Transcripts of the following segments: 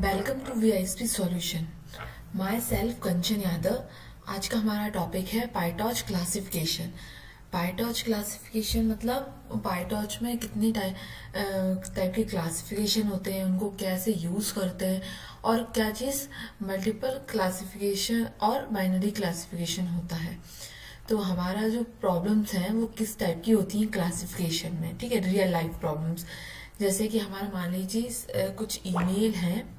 Welcome to VISP solution. Myself Kanchan Yadav. आज का हमारा टॉपिक है पाइटॉच क्लासिफिकेशन। पाइटॉच क्लासिफिकेशन मतलब पाइटॉच में कितने टाइप के क्लासिफिकेशन होते हैं, उनको कैसे यूज करते हैं, और क्या चीज मल्टीपल क्लासिफिकेशन और बाइनरी क्लासिफिकेशन होता है। तो हमारा जो प्रॉब्लम्स हैं वो किस टाइप की होती हैं क्लासिफिकेशन में, ठीक है, रियल लाइफ प्रॉब्लम्स। जैसे कि हमारा मान लीजिए कुछ ईमेल हैं,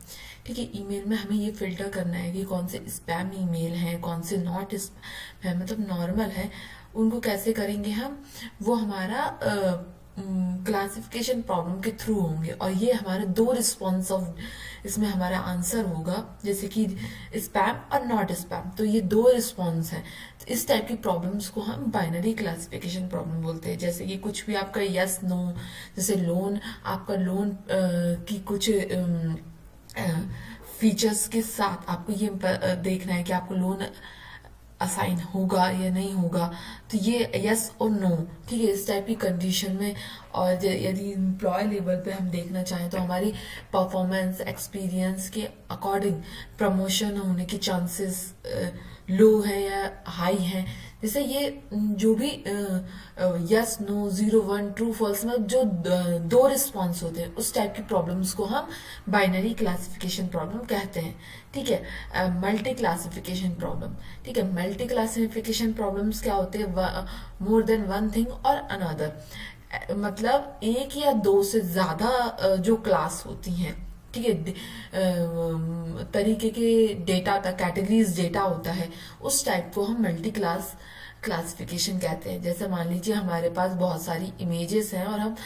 ठीक है। ईमेल में हमें ये फिल्टर करना है कि कौन से स्पैम ईमेल हैं, कौन से नॉट स्पैम मतलब नॉर्मल है। उनको कैसे करेंगे हम, वो हमारा क्लासिफिकेशन प्रॉब्लम के थ्रू होंगे। और ये हमारा दो रिस्पॉन्स ऑफ इसमें हमारा आंसर होगा, जैसे कि स्पैम और नॉट स्पैम। तो ये दो रिस्पॉन्स हैं। तो इस टाइप की प्रॉब्लम्स को हम बाइनरी क्लासिफिकेशन प्रॉब्लम बोलते हैं। जैसे कि कुछ भी आपका यस नो, जैसे लोन, आपका लोन की कुछ फीचर्स के साथ आपको ये देखना है कि आपको लोन असाइन होगा या नहीं होगा। तो ये यस और नो, ठीक है, इस टाइप की कंडीशन में। और यदि एम्प्लॉय लेवल पे हम देखना चाहें तो हमारी परफॉर्मेंस एक्सपीरियंस के अकॉर्डिंग प्रमोशन होने के चांसेस लो है या हाई है। जैसे ये जो भी यस नो, 0 1 ट्रू फॉल्स में जो दो रिस्पॉन्स होते हैं, उस टाइप की प्रॉब्लम्स को हम बाइनरी क्लासिफिकेशन प्रॉब्लम कहते हैं, ठीक है। मल्टी क्लासिफिकेशन प्रॉब्लम, ठीक है। मल्टी क्लासिफिकेशन प्रॉब्लम्स क्या होते हैं, मोर देन वन थिंग और अनदर, मतलब एक या दो से ज्यादा जो क्लास होती हैं, ठीक है, तरीके के डेटा का कैटेगरीज डेटा होता है, उस टाइप को हम मल्टी क्लास क्लासिफिकेशन कहते हैं। जैसे मान लीजिए हमारे पास बहुत सारी इमेजेस हैं और हम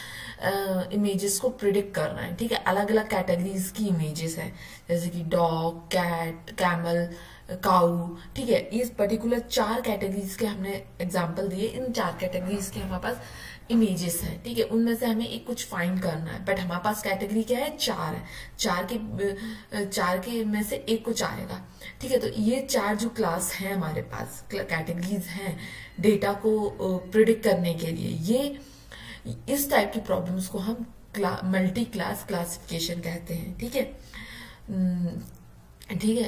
इमेजेस को प्रिडिक्ट कर रहे हैं, ठीक है। अलग अलग कैटेगरीज की इमेजेस हैं, जैसे कि डॉग, कैट, कैमल, काऊ, ठीक है। इस पर्टिकुलर 4 कैटेगरीज के हमने एग्जांपल दिए। इन 4 कैटेगरीज के हमारे पास इमेजेस हैं, ठीक है। उनमें से हमें एक कुछ फाइंड करना है, बट हमारे पास कैटेगरी क्या है, 4 है। 4 के में से एक कुछ आएगा, ठीक है। तो ये 4 जो क्लास हैं हमारे पास, कैटेगरीज हैं डेटा को प्रिडिक्ट करने के लिए, ये इस टाइप की प्रॉब्लम्स को हम मल्टी क्लास क्लासिफिकेशन कहते हैं, ठीक है। ठीक है।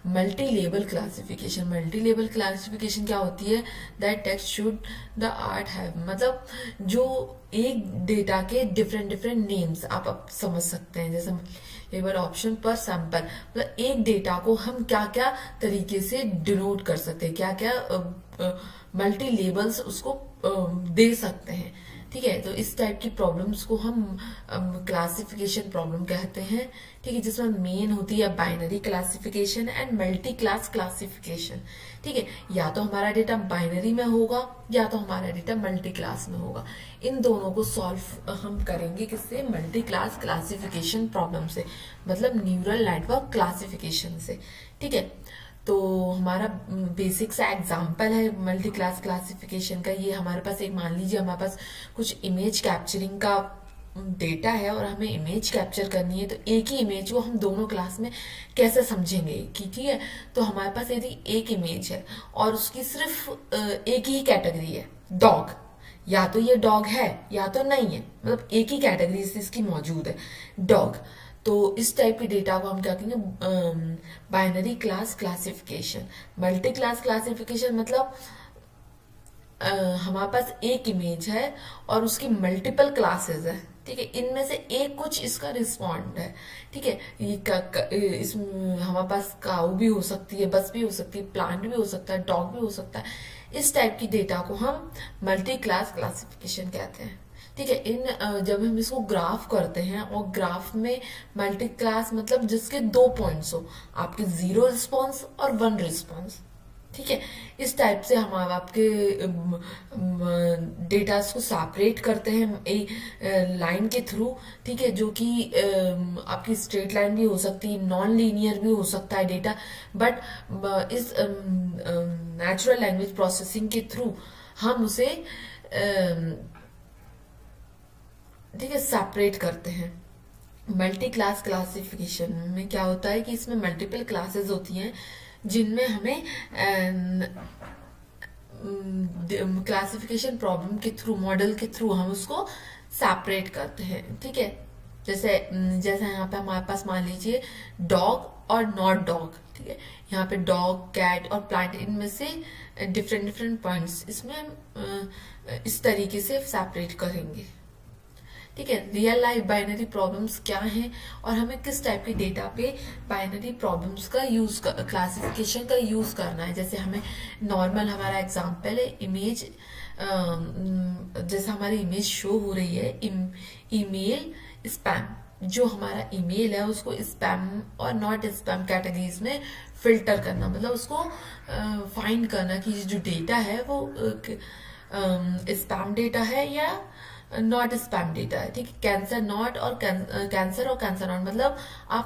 Multi label classification, multi label classification क्या होती है, that text should the art have, मतलब जो एक डेटा के डिफरेंट डिफरेंट नेम्स आप समझ सकते हैं। जैसे लेबल ऑप्शन पर सैंपल, मतलब एक डेटा को हम क्या क्या तरीके से डिनोट कर सकते हैं, क्या क्या मल्टी लेबल्स उसको दे सकते हैं, ठीक है। तो इस टाइप की प्रॉब्लम्स को हम क्लासिफिकेशन प्रॉब्लम कहते हैं, ठीक है, जिसमें मेन होती है binary classification and multi class classification, ठीक है। या तो हमारा डेटा बाइनरी में होगा या तो हमारा डेटा मल्टी क्लास में होगा। इन दोनों को सॉल्व हम करेंगे किससे, मल्टी क्लास क्लासिफिकेशन प्रॉब्लम से, मतलब न्यूरल नेटवर्क क्लासिफिकेशन से, ठीक है। तो हमारा बेसिक सा एग्जांपल है मल्टी क्लास क्लासिफिकेशन का। ये हमारे पास एक, मान लीजिए हमारे पास कुछ इमेज कैप्चरिंग का डेटा है और हमें इमेज कैप्चर करनी है। तो एक ही इमेज को हम दोनों क्लास में कैसे समझेंगे कि, ठीक है। तो हमारे पास यदि एक इमेज है और उसकी सिर्फ एक ही कैटेगरी है, डॉग, या तो ये डॉग है या तो नहीं है, मतलब एक ही कैटेगरी से इसकी मौजूद है, डॉग। तो इस टाइप के डेटा को हम क्या कहेंगे, binary class classification. Multi class classification मतलब हमारे पास एक इमेज है और उसकी मल्टीपल क्लासेस है, ठीक है। इनमें से एक कुछ इसका रिस्पॉन्ड है, ठीक है। इस हमारे पास काऊ भी हो सकती है, बस भी हो सकती है, प्लांट भी हो सकता है, डॉग भी हो सकता है। इस टाइप की डेटा को हम मल्टी क्लास क्लासिफिकेशन कहते हैं, ठीक है। जब हम इसको ग्राफ करते हैं, और ग्राफ में मल्टी क्लास मतलब जिसके 2 पॉइंट्स हो, आपके 0 रिस्पॉन्स और 1 रिस्पॉन्स, ठीक है। इस टाइप से हम आपके डेटा को सेपरेट करते हैं एक लाइन के थ्रू, ठीक है, जो कि आपकी स्ट्रेट लाइन भी हो सकती है, नॉन लीनियर भी हो सकता है डेटा, बट इस नेचुरल लैंग्वेज प्रोसेसिंग के थ्रू हम उसे ठीक है सेपरेट करते हैं। मल्टी क्लास क्लासिफिकेशन में क्या होता है कि इसमें मल्टीपल क्लासेस होती हैं, जिनमें हमें क्लासिफिकेशन प्रॉब्लम के थ्रू, मॉडल के थ्रू हम उसको सेपरेट करते हैं, ठीक है। जैसे जैसे यहाँ पे हमारे पास मान लीजिए डॉग और नॉट डॉग, ठीक है, यहाँ पे डॉग, कैट और प्लांट, इनमें से डिफरेंट डिफरेंट पॉइंट्स इसमें हम इस तरीके से सेपरेट करेंगे। ठीक है, रियल लाइफ बाइनरी प्रॉब्लम्स क्या हैं और हमें किस टाइप के डेटा पे बाइनरी प्रॉब्लम्स का यूज, क्लासिफिकेशन का यूज करना है। जैसे हमें नॉर्मल हमारा एग्जांपल है इमेज, जैसे हमारी इमेज शो हो रही है, ईमेल स्पैम, जो हमारा ईमेल है उसको स्पैम और नॉट स्पैम कैटेगरीज में फिल्टर करना, मतलब उसको फाइंड करना कि जो डेटा है वो स्पैम डेटा है या नॉट स्पैम डेटा है। ठीक है, कैंसर नॉट और कैंसर और कैंसर नॉट, मतलब आप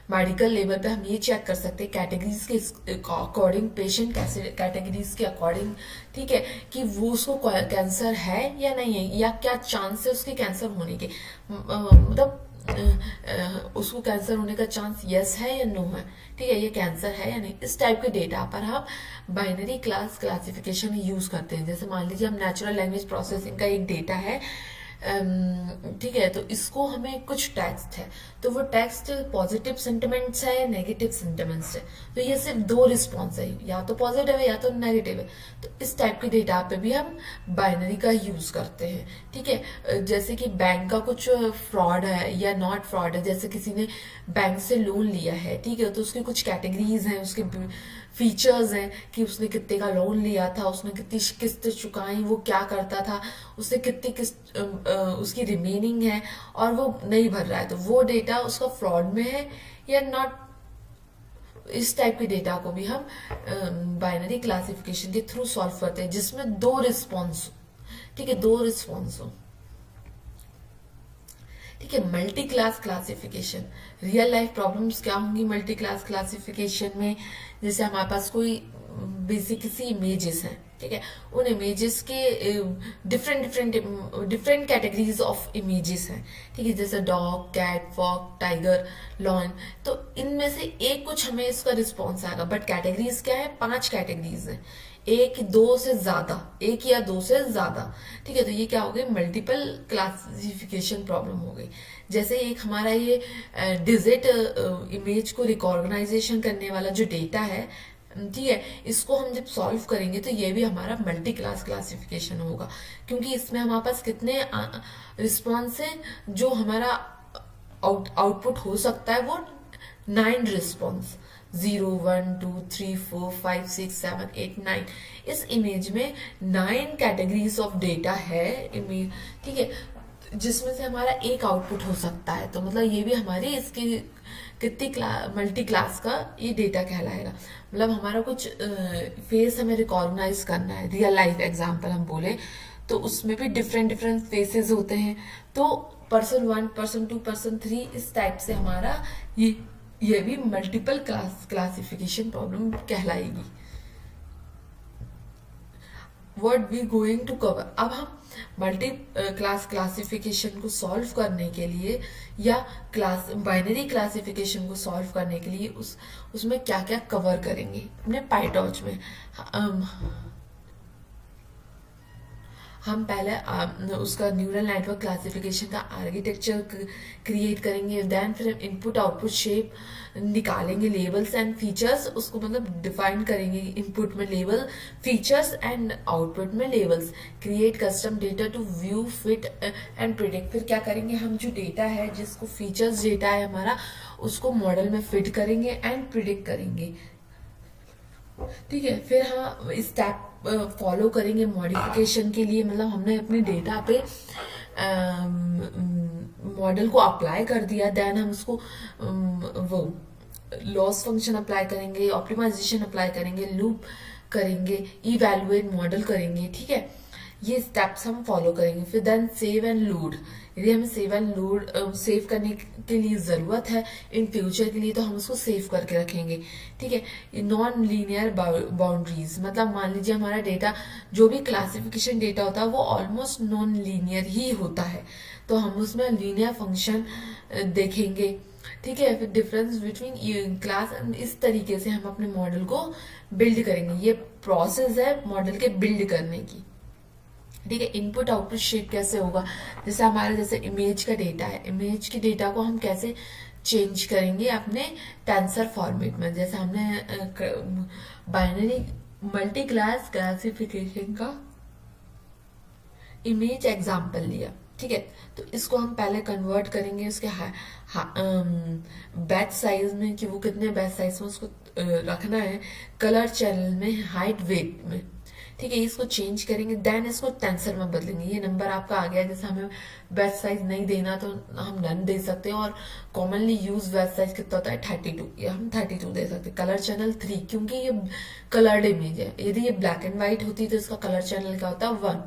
मेडिकल लेवल पे हम ये चेक कर सकते हैं कैटेगरीज के अकॉर्डिंग, पेशेंट कैटेगरीज के अकॉर्डिंग, ठीक है, कि वो उसको कैंसर है या नहीं है, या क्या चांस है उसके कैंसर होने के, मतलब उसको कैंसर होने का चांस यस है या नो है, ठीक है, ये कैंसर है या नहीं। इस टाइप के डेटा पर आप बाइनरी क्लास क्लासिफिकेशन यूज करते हैं। जैसे मान लीजिए हम नेचुरल लैंग्वेज प्रोसेसिंग का एक डेटा है, ठीक है, तो इसको हमें कुछ टेक्स्ट है, तो वो टेक्स्ट पॉजिटिव सेंटिमेंट्स है या नेगेटिव सेंटिमेंट्स है, तो ये सिर्फ दो रिस्पॉन्स है, या तो पॉजिटिव है या तो नेगेटिव है। तो इस टाइप के डेटा पे भी हम बाइनरी का यूज करते हैं। ठीक है, जैसे कि बैंक का कुछ फ्रॉड है या नॉट फ्रॉड है, जैसे किसी ने बैंक से लोन लिया है, ठीक है, तो उसकी कुछ कैटेगरीज हैं, उसके फीचर्स हैं कि उसने कितने का लोन लिया था, उसने कितनी किस्त चुकाई, वो क्या करता था, उसने कितनी किस्त उसकी रिमेनिंग है और वो नहीं भर रहा है, तो वो डेटा उसका फ्रॉड में है या नॉट। इस टाइप के डेटा को भी हम बाइनरी क्लासिफिकेशन के थ्रू सॉल्व करते हैं, जिसमें दो रिस्पॉन्स, ठीक है, दो रिस्पॉन्स हो। ठीक है, multi class classification, real life problems क्या होंगी मल्टी क्लास क्लासिफिकेशन में। जैसे हमारे पास कोई बेसिक सी इमेजेस हैं, ठीक है, उन इमेजेस के डिफरेंट कैटेगरीज ऑफ इमेजेस हैं, ठीक है, जैसे dog, cat, fox, tiger, lion, तो इनमें से एक कुछ हमें इसका रिस्पॉन्स आएगा, बट कैटेगरीज क्या है, 5 कैटेगरीज हैं, एक दो से ज्यादा, एक या दो से ज्यादा, ठीक है, तो ये क्या हो गई, मल्टीपल क्लासिफिकेशन प्रॉब्लम हो गई। जैसे एक हमारा ये डिजिट इमेज को रिकॉग्नाइजेशन करने वाला जो डेटा है, ठीक है, इसको हम जब सॉल्व करेंगे तो ये भी हमारा मल्टी क्लास क्लासिफिकेशन होगा, क्योंकि इसमें हमारे पास कितने रिस्पॉन्स है, जो हमारा आउटपुट हो सकता है वो 9 रिस्पॉन्स, 0 1 2 3 4 5 6 7 8 9, इस इमेज में 9 कैटेगरीज ऑफ डेटा है इमेज, ठीक है, जिसमें से हमारा एक आउटपुट हो सकता है। तो मतलब ये भी हमारी इसकी कितनी मल्टी क्लास का ये डेटा कहलाएगा। मतलब हमारा कुछ फेस हमें रिकॉग्नाइज करना है, रियल लाइफ एग्जांपल हम बोले तो उसमें भी डिफरेंट डिफरेंट फेसेस होते हैं, तो पर्सन 1, पर्सन 2, पर्सन 3, इस टाइप से हमारा ये भी मल्टीपल क्लासिफिकेशन प्रॉब्लम कहलाएगी। What we going to cover, अब हम मल्टी क्लास क्लासिफिकेशन को सॉल्व करने के लिए या क्लास बाइनरी क्लासिफिकेशन को सॉल्व करने के लिए उसमें क्या क्या कवर करेंगे अपने पाइटॉर्च में। हम पहले उसका न्यूरल नेटवर्क क्लासिफिकेशन का आर्किटेक्चर क्रिएट करेंगे, देन फिर इनपुट आउटपुट शेप निकालेंगे, लेबल्स एंड फीचर्स उसको मतलब डिफाइन करेंगे, इनपुट में लेबल, फीचर्स एंड आउटपुट में labels, create custom data to view, fit and predict. फिर क्या करेंगे, हम जो डेटा है जिसको फीचर्स डेटा है हमारा, उसको मॉडल में फिट करेंगे एंड प्रिडिक्ट करेंगे। ठीक है, फिर हम स्टेप फॉलो करेंगे मॉडिफिकेशन के लिए, मतलब हमने अपने डेटा पे मॉडल को अप्लाई कर दिया, देन हम उसको वो लॉस फंक्शन अप्लाई करेंगे, ऑप्टिमाइजेशन अप्लाई करेंगे, लूप करेंगे, इवैल्यूएट मॉडल करेंगे। ठीक है, ये स्टेप्स हम फॉलो करेंगे। फिर देन सेव एंड लोड, यदि हमें सेव एंड लोड सेव करने के लिए जरूरत है इन फ्यूचर के लिए तो हम उसको सेव करके रखेंगे। ठीक है, नॉन लीनियर बाउंड्रीज, मतलब मान लीजिए हमारा डेटा जो भी क्लासिफिकेशन डेटा होता है वो ऑलमोस्ट नॉन लीनियर ही होता है, तो हम उसमें लीनियर फंक्शन देखेंगे। ठीक है, फिर डिफरेंस बिटवीन क्लास, इस तरीके से हम अपने मॉडल को बिल्ड करेंगे। ये प्रोसेस है मॉडल के बिल्ड करने की। ठीक है। इनपुट आउटपुट शेप कैसे होगा, जैसे हमारे जैसे इमेज का डेटा है, इमेज की डेटा को हम कैसे चेंज करेंगे अपने टेंसर फॉर्मेट में, जैसे हमने बाइनरी मल्टी क्लास क्लासिफिकेशन का इमेज एग्जाम्पल लिया। ठीक है, तो इसको हम पहले कन्वर्ट करेंगे उसके बैच साइज में, कि वो कितने बैच साइज में उसको रखना है, कलर चैनल में, हाइट, वेट में। ठीक है, इसको चेंज करेंगे, देन इसको टेंसर में बदलेंगे। ये नंबर आपका आ गया, जैसे हमें बैच साइज नहीं देना तो हम नन दे सकते हैं, और कॉमनली यूज बैच साइज कितना होता है 32, या हम 32 दे सकते हैं। कलर चैनल 3, क्योंकि ये कलर्ड इमेज है, यदि ये ब्लैक एंड व्हाइट होती तो इसका कलर चैनल क्या होता है 1।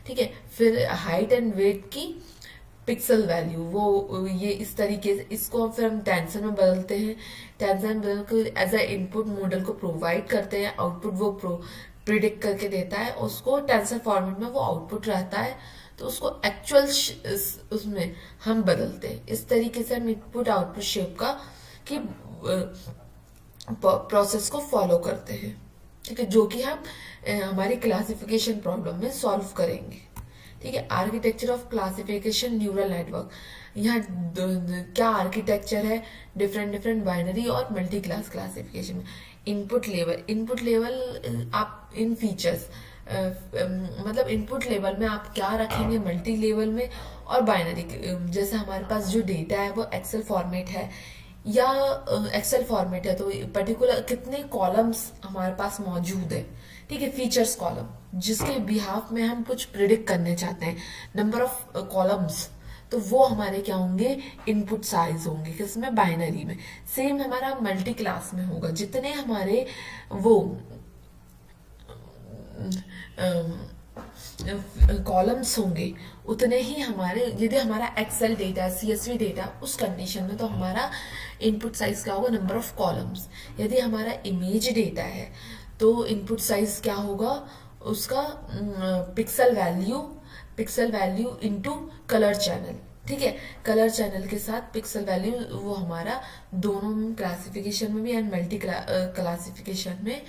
ठीक है, फिर हाइट एंड वेट की पिक्सल वैल्यू, वो ये इस तरीके से इसको फिर हम टेंसर में बदलते हैं। टेंसर में बदल कर एज अ इनपुट मॉडल को प्रोवाइड करते हैं, आउटपुट वो प्रिडिक्ट करके देता है, उसको टेंसर फॉर्मेट में वो आउटपुट रहता है, तो उसको एक्चुअल उसमें हम बदलते हैं। इस तरीके से हम इनपुट आउटपुट शेप का की प्रोसेस को फॉलो करते हैं। ठीक है, जो कि हम हमारी क्लासिफिकेशन प्रॉब्लम में सॉल्व करेंगे। ठीक है, architecture of classification neural network, यहाँ क्या आर्किटेक्चर है डिफरेंट बाइनरी और मल्टी क्लास क्लासिफिकेशन में। इनपुट लेवल आप इन फीचर्स मतलब इनपुट लेवल में आप क्या रखेंगे मल्टी लेवल में और बाइनरी, जैसे हमारे पास जो डेटा है वो एक्सेल फॉर्मेट है, या एक्सेल फॉर्मेट है, तो पर्टिकुलर कितने कॉलम्स हमारे पास मौजूद है। ठीक है, फीचर्स कॉलम, जिसके बिहाफ में हम कुछ प्रिडिक्ट करने चाहते हैं, नंबर ऑफ कॉलम्स, तो वो हमारे क्या होंगे, इनपुट साइज होंगे, किसमें, बाइनरी में। सेम हमारा मल्टी क्लास में होगा, जितने हमारे वो कॉलम्स होंगे उतने ही हमारे, यदि हमारा एक्सेल डेटा, सीएसवी डेटा, उस कंडीशन में तो हमारा इनपुट साइज क्या होगा, नंबर ऑफ कॉलम्स। यदि हमारा इमेज डेटा है तो इनपुट साइज क्या होगा उसका, pixel value into colour channel. ठीक है, कलर चैनल के साथ पिक्सल वैल्यू, वो हमारा दोनों क्लासिफिकेशन में भी एंड मल्टी क्लासिफिकेशन में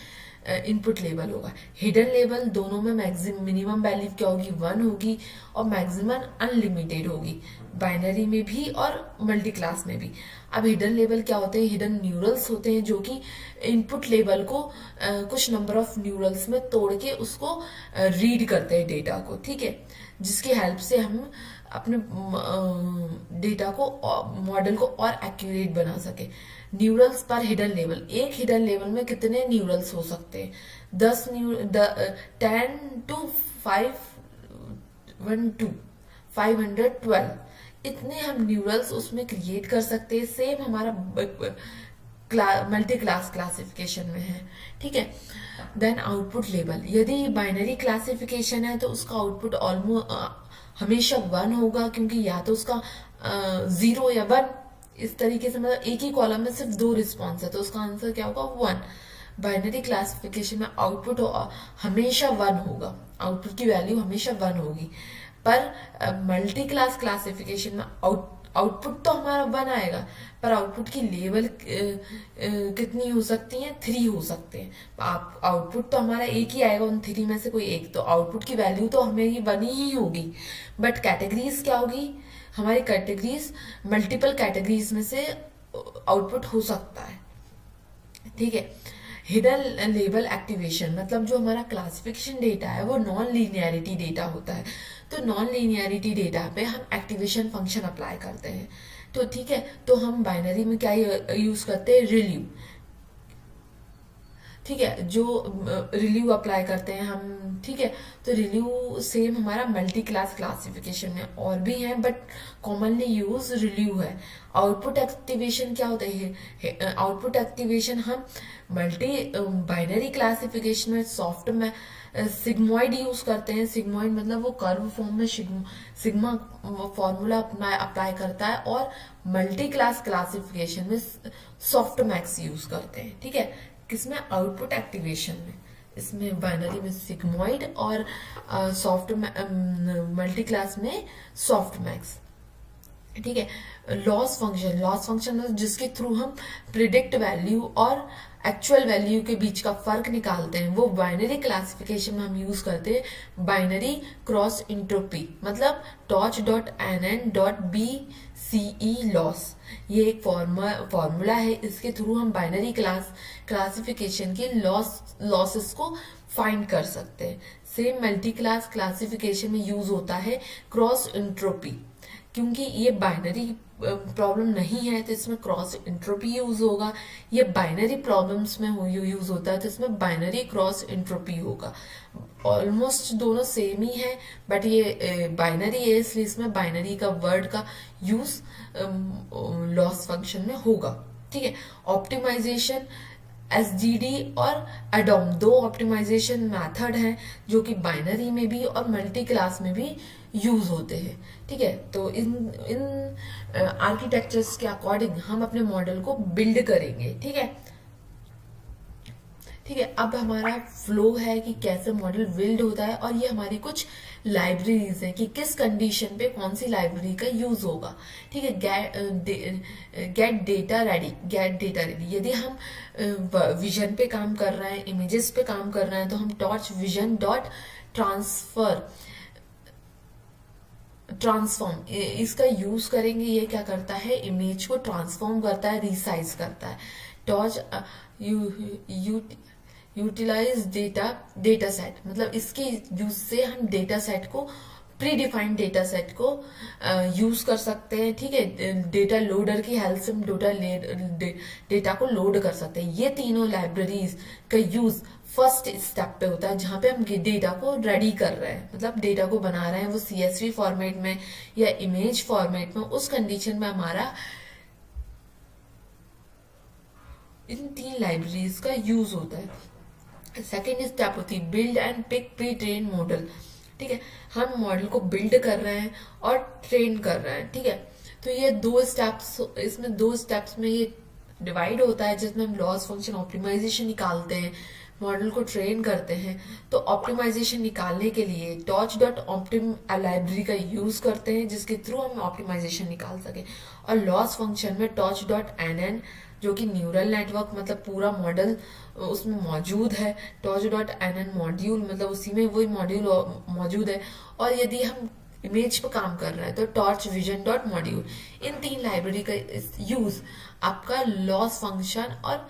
इनपुट लेवल होगा। हिडन लेवल दोनों में मैक्सिमम मिनिमम वैल्यू क्या होगी, 1 होगी, और मैक्सिमम अनलिमिटेड होगी, बाइनरी में भी और मल्टी क्लास में भी। अब हिडन लेवल क्या होते हैं, हिडन न्यूरल्स होते हैं, जो कि इनपुट लेवल को कुछ नंबर ऑफ न्यूरल्स में तोड़ के उसको रीड करते हैं डेटा को। ठीक है, जिसकी हेल्प से हम अपने डेटा को, मॉडल को और एक्यूरेट बना सके। न्यूरल्स पर हिडन लेवल, एक हिडन लेवल में कितने न्यूरल्स हो सकते हैं, 10 to 512, इतने हम न्यूरल्स उसमें क्रिएट कर सकते हैं। सेम हमारा मल्टी क्लास क्लासिफिकेशन में है। ठीक है, देन आउटपुट लेवल, यदि बाइनरी क्लासिफिकेशन है तो उसका आउटपुट ऑलमोस्ट हमेशा 1 होगा, क्योंकि या तो उसका 0 या 1, इस तरीके से, मतलब एक ही कॉलम में सिर्फ 2 रिस्पॉन्स है, तो उसका आंसर क्या होगा, 1। बाइनरी क्लासिफिकेशन में आउटपुट हमेशा 1 होगा, आउटपुट की वैल्यू हमेशा 1 होगी। पर मल्टी क्लास क्लासिफिकेशन में आउटपुट तो हमारा 1 आएगा, पर आउटपुट की लेवल कितनी हो सकती है, 3 हो सकते हैं। आप आउटपुट तो हमारा एक ही आएगा, उन 3 में से कोई एक, तो आउटपुट की वैल्यू तो हमें ही 1 ही होगी। बट कैटेगरीज क्या होगी, हमारी कैटेगरीज मल्टीपल कैटेगरीज में से आउटपुट हो सकता है। ठीक है, हिडन लेवल एक्टिवेशन, मतलब जो हमारा क्लासिफिकेशन डेटा है वो नॉन लीनियरिटी डेटा होता है, तो नॉन लीनियरिटी डेटा पे हम एक्टिवेशन फंक्शन अप्लाई करते हैं। तो ठीक है, तो हम बाइनरी में क्या यूज करते हैं, रिल्यू। ठीक है, जो रिल्यू अप्लाई करते हैं हम। ठीक है, तो रिल्यू सेम हमारा मल्टी क्लास क्लासिफिकेशन में और भी है, बट कॉमनली यूज रिल्यू है। आउटपुट एक्टिवेशन क्या होता है, आउटपुट एक्टिवेशन हम मल्टी बाइनरी क्लासिफिकेशन में सॉफ्ट में सिग्मॉइड यूज करते हैं। सिग्मॉइड मतलब वो कर्व फॉर्म में सिग्मा फॉर्मूला अप्लाई करता है, और मल्टी क्लास क्लासिफिकेशन में सॉफ्ट मैक्स यूज करते हैं। ठीक है, किसमें, आउटपुट एक्टिवेशन में, इसमें बाइनरी में सिग्मॉइड और सॉफ्ट मल्टी क्लास में सॉफ्ट मैक्स। ठीक है। लॉस फंक्शन मतलब जिसके थ्रू हम प्रिडिक्ट वैल्यू और एक्चुअल वैल्यू के बीच का फर्क निकालते हैं, वो बाइनरी क्लासिफिकेशन में हम यूज करते हैं बाइनरी क्रॉस इंट्रोपी, मतलब torch dot n n dot b c e loss. ये एक फॉर्मूला है, इसके थ्रू हम बाइनरी क्लासिफिकेशन के लॉसेस को फाइंड कर सकते हैं। सेम मल्टी क्लास क्लासिफिकेशन में यूज होता है क्रॉस इंट्रोपी। क्योंकि ये बाइनरी प्रॉब्लम नहीं है तो इसमें क्रॉस इंट्रोपी यूज होगा। ये बाइनरी प्रॉब्लम्स में यूज होता है तो इसमें बाइनरी क्रॉस इंट्रोपी होगा। ऑलमोस्ट दोनों सेम ही है, बट ये बाइनरी है इसलिए इसमें बाइनरी का वर्ड का यूज लॉस फंक्शन में होगा। ठीक है। ऑप्टिमाइजेशन, एसजीडी और एडोम दो ऑप्टिमाइजेशन मेथड हैं जो कि बाइनरी में भी और मल्टी क्लास में भी यूज होते हैं। ठीक है। तो इन इन आर्किटेक्चर्स के अकॉर्डिंग हम अपने मॉडल को बिल्ड करेंगे। ठीक है। ठीक है। अब हमारा फ्लो है कि कैसे मॉडल बिल्ड होता है, और ये हमारी कुछ लाइब्रेरीज हैं कि किस कंडीशन पे कौन सी लाइब्रेरी का यूज होगा। ठीक है। Gate data ready. यदि हम विजन पे काम कर रहे हैं, इमेजेस पे काम कर रहे हैं, तो हम टॉर्च विजन डॉट ट्रांसफॉर्म इसका यूज करेंगे। ये क्या करता है, इमेज को ट्रांसफॉर्म करता है, रिसाइज करता है। टॉर्च यूटिलाइज डेटा सेट, मतलब इसके यूज से हम डेटा सेट को, प्री डिफाइंड डेटा सेट को यूज कर सकते हैं। ठीक है। डेटा लोडर की हेल्प से हम डेटा को लोड कर सकते हैं। ये तीनों लाइब्रेरीज का यूज फर्स्ट स्टेप पे होता है, जहां पे हम डेटा को रेडी कर रहे हैं, मतलब डेटा को बना रहे हैं, वो CSV फॉर्मेट में या इमेज फॉर्मेट में। उस कंडीशन में हमारा इन तीन लाइब्रेरीज का यूज होता है। सेकेंड स्टेप होती है build and pick pre train model. ठीक है। हम मॉडल को बिल्ड कर रहे हैं और ट्रेन कर रहे हैं। ठीक है। तो ये दो स्टेप्स, इसमें दो स्टेप्स में ये डिवाइड होता है, जिसमें हम लॉस फंक्शन ऑप्टिमाइजेशन निकालते हैं, मॉडल को ट्रेन करते हैं। तो ऑप्टिमाइजेशन निकालने के लिए टॉर्च डॉट ऑप्टिम लाइब्रेरी का यूज करते हैं, जिसके थ्रू हम ऑप्टिमाइजेशन निकाल सके। और लॉस फंक्शन में टॉर्च डॉट एन एन, जो कि न्यूरल नेटवर्क, मतलब पूरा मॉडल उसमें मौजूद है। Torch dot n n module, मतलब उसी में वही मॉड्यूल मौजूद है। और यदि हम इमेज पर काम कर रहे हैं तो टॉर्च विजन डॉट मॉड्यूल। इन तीन लाइब्रेरी का यूज आपका लॉस फंक्शन और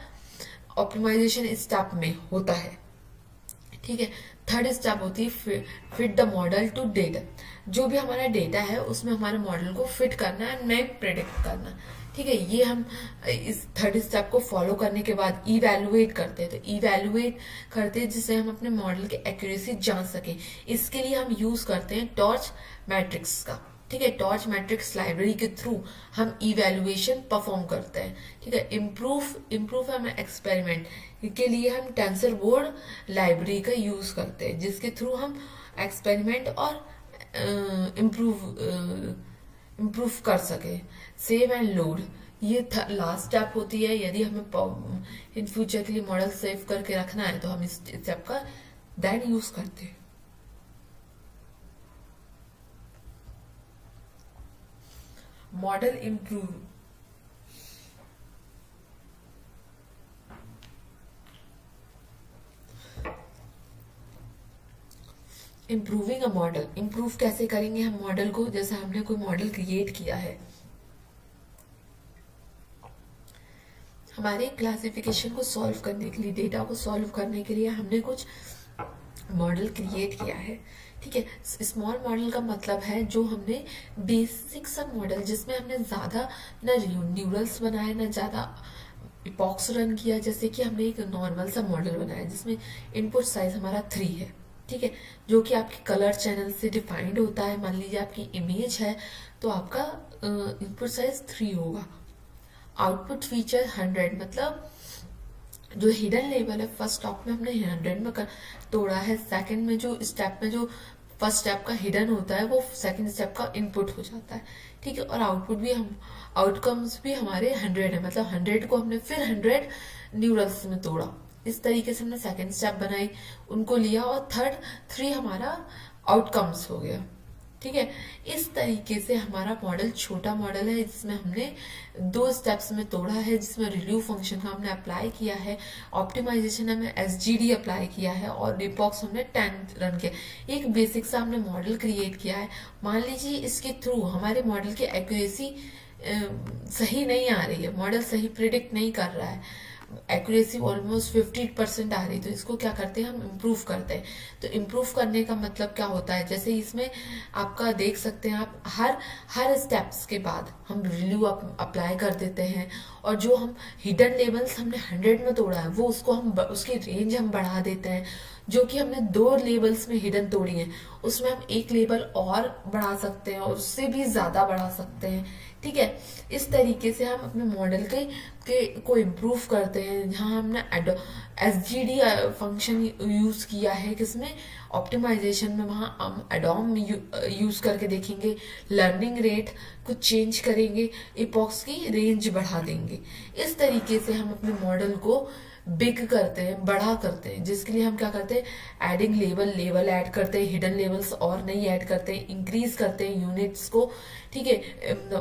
ऑप्टिमाइजेशन स्टेप में होता है। ठीक है। थर्ड स्टेप होती है fit the model to data. जो भी हमारा डेटा है उसमें हमारे मॉडल को फिट करना है, नहीं प्रेडिक्ट करना। ठीक है। ये हम इस थर्ड स्टेप को फॉलो करने के बाद इवैल्यूएट करते हैं। तो इवैल्यूएट करते हैं जिससे हम अपने मॉडल की एक्यूरेसी जान सके। इसके लिए हम यूज करते हैं टॉर्च मैट्रिक्स का। ठीक है। टॉर्च मैट्रिक्स लाइब्रेरी के थ्रू हम इवैल्यूएशन परफॉर्म करते हैं। ठीक है। इम्प्रूव हम एक्सपेरिमेंट के लिए हम टेंसर बोर्ड लाइब्रेरी का यूज करते हैं, जिसके थ्रू हम एक्सपेरिमेंट और इम्प्रूव कर सके। सेव एंड लोड, ये लास्ट स्टेप होती है। यदि हमें इन फ्यूचर के लिए मॉडल सेव करके रखना है तो हम इस स्टेप का देन यूज करते हैं। Model improving a model, improve कैसे करेंगे हम मॉडल को। जैसे हमने कोई मॉडल क्रिएट किया है, हमारे क्लासिफिकेशन को सॉल्व करने के लिए, डेटा को सॉल्व करने के लिए हमने कुछ मॉडल क्रिएट किया है। ठीक है। स्मॉल मॉडल का मतलब है जो हमने बेसिक सा मॉडल, जिसमें हमने ज्यादा ना न्यूरल्स बनाए ना ज्यादा इपॉक्स रन किया। जैसे कि हमने एक नॉर्मल सा मॉडल बनाया जिसमें इनपुट साइज हमारा 3 है। ठीक है। जो कि आपके कलर चैनल से डिफाइंड होता है। मान लीजिए आपकी इमेज है तो आपका इनपुट साइज 3 होगा। आउटपुट फीचर 100, मतलब जो हिडन लेवल है फर्स्ट स्टेप में हमने 100 में तोड़ा है। सेकंड में जो स्टेप में जो फर्स्ट स्टेप का हिडन होता है वो सेकंड स्टेप का इनपुट हो जाता है। ठीक है। और आउटपुट भी हम आउटकम्स भी हमारे 100 है, मतलब 100 को हमने फिर 100 न्यूरल्स में तोड़ा। इस तरीके से हमने सेकंड स्टेप बनाई, उनको लिया, और थर्ड 3 हमारा आउटकम्स हो गया। ठीक है। इस तरीके से हमारा मॉडल छोटा मॉडल है जिसमें हमने 2 स्टेप्स में तोड़ा है, जिसमें रिव्यू फंक्शन का हमने अप्लाई किया है, ऑप्टिमाइजेशन हमने एसजीडी अप्लाई किया है और रिपॉक्स हमने 10 रन किया। एक बेसिक सा हमने मॉडल क्रिएट किया है। मान लीजिए इसके थ्रू हमारे मॉडल की एक्यूरेसी सही नहीं आ रही है, मॉडल सही प्रिडिक्ट नहीं कर रहा है, एक्यूरेसी ऑलमोस्ट 50% आ रही, तो इसको क्या करते हैं हम इम्प्रूव करते हैं। तो इम्प्रूव करने का मतलब क्या होता है, जैसे इसमें आपका देख सकते हैं आप, हर स्टेप्स के बाद हम रिव्यू अप्लाई कर देते हैं, और जो हम हिडन लेवल्स हमने 100 में तोड़ा है वो उसको हम उसकी रेंज हम बढ़ा देते हैं। जो कि हमने 2 लेवल्स में हिडन तोड़ी है उसमें हम 1 लेवल और बढ़ा सकते हैं और उससे भी ज्यादा बढ़ा सकते हैं। ठीक है, इस तरीके से हम अपने मॉडल को इम्प्रूव करते हैं। जहाँ हमने एसजीडी फंक्शन यूज किया है किसमें, ऑप्टिमाइजेशन में, वहाँ हम एडोम यूज करके देखेंगे, लर्निंग रेट को चेंज करेंगे, इपॉक्स की रेंज बढ़ा देंगे। इस तरीके से हम अपने मॉडल को बिग करते हैं, बड़ा करते हैं, जिसके लिए हम क्या करते हैं, एडिंग लेवल ऐड करते हैं, हिडन लेवल्स और नहीं ऐड करते हैं, इंक्रीज करते हैं यूनिट्स को। ठीक है,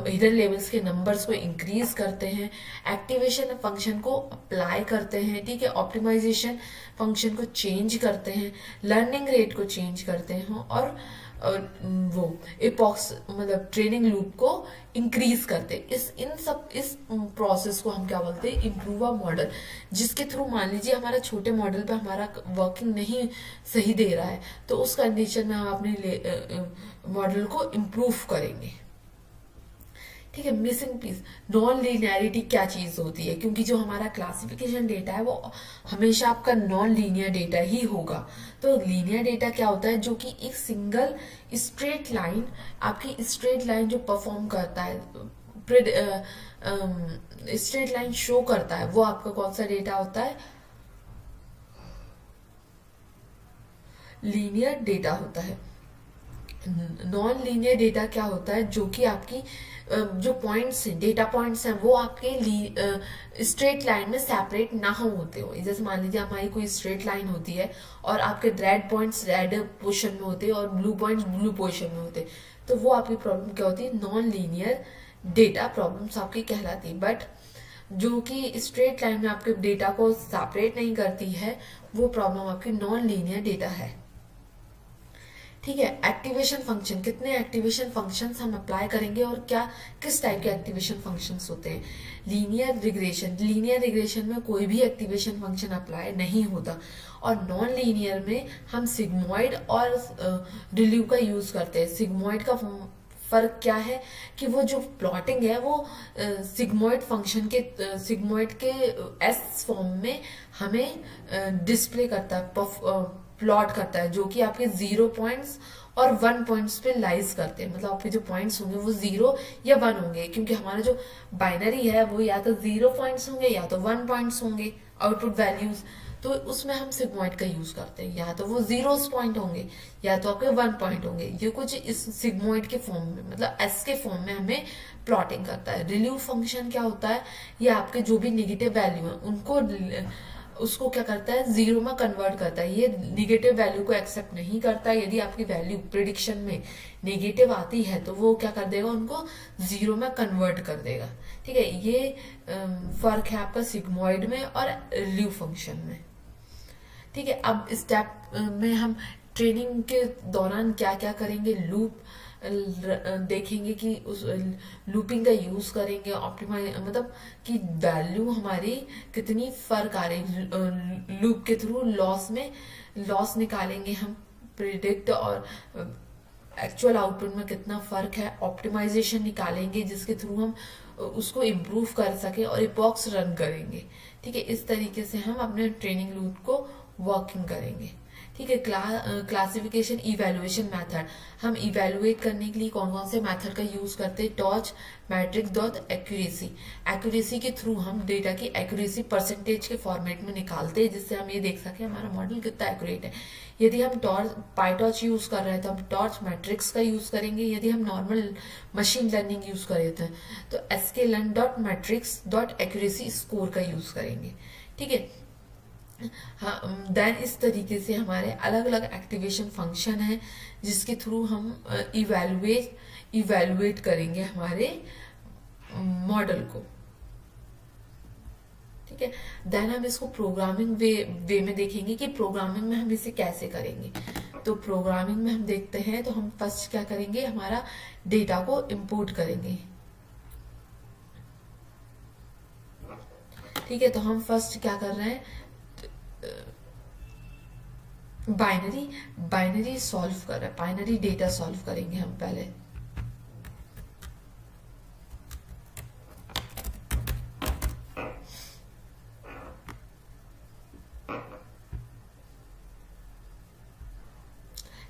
हिडन लेवल्स के नंबर्स को इंक्रीज करते हैं, एक्टिवेशन फंक्शन को अप्लाई करते हैं। ठीक है, ऑप्टिमाइजेशन फंक्शन को चेंज करते हैं, लर्निंग रेट को चेंज करते हैं और वो इपॉक्स मतलब ट्रेनिंग लूप को इंक्रीज करते हैं। इस प्रोसेस को हम क्या बोलते हैं, इम्प्रूव अ मॉडल, जिसके थ्रू मान लीजिए हमारा छोटे मॉडल पे हमारा वर्किंग नहीं सही दे रहा है, तो उस कंडीशन में हम अपने मॉडल को इम्प्रूव करेंगे। ठीक है, मिसिंग पीस, नॉन लीनियरिटी क्या चीज होती है, क्योंकि जो हमारा क्लासिफिकेशन डेटा है वो हमेशा आपका नॉन लीनियर डेटा ही होगा। तो लीनियर डेटा क्या होता है, जो कि एक सिंगल स्ट्रेट लाइन, आपकी स्ट्रेट लाइन जो परफॉर्म करता है, स्ट्रेट लाइन शो करता है, वो आपका कौन सा डेटा होता है, लीनियर डेटा होता है। नॉन लीनियर डेटा क्या होता है, जो कि आपकी जो पॉइंट्स हैं, डेटा पॉइंट्स हैं, वो आपके स्ट्रेट लाइन में सेपरेट ना होते हो। जैसे मान लीजिए हमारी कोई स्ट्रेट लाइन होती है और आपके रेड पॉइंट्स रेड पोजीशन में होते हैं और ब्लू पॉइंट्स ब्लू पोजीशन में होते हैं, तो वो आपकी प्रॉब्लम क्या होती है, नॉन लीनियर डेटा प्रॉब्लम्स आपकी कहलाती है। बट जो कि स्ट्रेट लाइन में आपके डेटा को सेपरेट नहीं करती है, वो प्रॉब्लम आपकी नॉन लीनियर डेटा है। ठीक है, एक्टिवेशन फंक्शन, कितने एक्टिवेशन फंक्शंस हम अप्लाई करेंगे और क्या किस टाइप के एक्टिवेशन फंक्शंस होते हैं। लीनियर रिग्रेशन में कोई भी एक्टिवेशन फंक्शन अप्लाई नहीं होता, और नॉन लीनियर में हम सिग्मॉइड और रिल्यू का यूज करते हैं। सिग्मॉइड का फर्क क्या है कि वो जो प्लॉटिंग है वो सिग्मॉइड फंक्शन के सिग्मॉइड के एस फॉर्म में हमें डिस्प्ले करता है, प्लॉट करता है, जो कि आपके 0 पॉइंट्स और 1 पॉइंट्स पे लाइज करते हैं। मतलब आपके जो पॉइंट्स होंगे वो 0 या 1 होंगे, क्योंकि हमारा जो बाइनरी है वो या तो 0 पॉइंट्स होंगे या तो 1 पॉइंट्स होंगे आउटपुट वैल्यूज। तो उसमें हम सिग्मॉइड का यूज करते हैं, या तो वो 0 पॉइंट होंगे या तो आपके 1 पॉइंट होंगे। ये कुछ इस सिग्मॉइड के फॉर्म में, मतलब एस के फॉर्म में हमें प्लॉटिंग करता है। रिल्यू फंक्शन क्या होता है, ये आपके जो भी निगेटिव वैल्यू है उनको उसको क्या करता है, 0 में कन्वर्ट करता है। ये निगेटिव वैल्यू को एक्सेप्ट नहीं करता। यदि आपकी वैल्यू प्रिडिक्शन में नेगेटिव आती है तो वो क्या कर देगा, उनको 0 में कन्वर्ट कर देगा। ठीक है, ये फर्क है आपका सिग्मॉइड में और रिल्यू फंक्शन में। ठीक है, अब स्टेप में हम ट्रेनिंग के दौरान क्या क्या करेंगे, लूप देखेंगे कि उस लूपिंग का यूज करेंगे, ऑप्टिमाइज मतलब कि वैल्यू हमारी कितनी फर्क आ रही, लूप के थ्रू लॉस निकालेंगे हम, प्रिडिक्ट और एक्चुअल आउटपुट में कितना फर्क है, ऑप्टिमाइजेशन निकालेंगे जिसके थ्रू हम उसको इम्प्रूव कर सके और इपॉक्स रन करेंगे। ठीक है, इस तरीके से हम अपने ट्रेनिंग लूप को वर्किंग करेंगे। ठीक है, क्लासिफिकेशन इवेल्युएशन मेथड, हम इवेल्युएट करने के लिए कौन कौन से मेथड का यूज करते हैं, टॉर्च, मैट्रिक्स डॉट एक्यूरेसी के थ्रू हम डेटा की एक्यूरेसी परसेंटेज के फॉर्मेट में निकालते हैं, जिससे हम ये देख सके हमारा मॉडल कितना एक्यूरेट है। यदि हम पाईटॉर्च यूज कर रहे हैं तो हम टॉर्च मैट्रिक्स का यूज करेंगे। यदि हम नॉर्मल मशीन लर्निंग यूज कर रहे थे तो sklearn dot matrix dot accuracy score का यूज करेंगे। ठीक है, हाँ, देन इस तरीके से हमारे अलग अलग एक्टिवेशन फंक्शन है जिसके थ्रू हम इवेलुएट करेंगे हमारे मॉडल को। ठीक है, देन हम इसको प्रोग्रामिंग वे में देखेंगे कि प्रोग्रामिंग में हम इसे कैसे करेंगे। तो प्रोग्रामिंग में हम देखते हैं, तो हम फर्स्ट क्या करेंगे, हमारा डेटा को इंपोर्ट करेंगे। ठीक है, तो हम फर्स्ट क्या कर रहे हैं, बाइनरी बाइनरी सॉल्व कर रहे हैं, बाइनरी डेटा सॉल्व करेंगे हम पहले।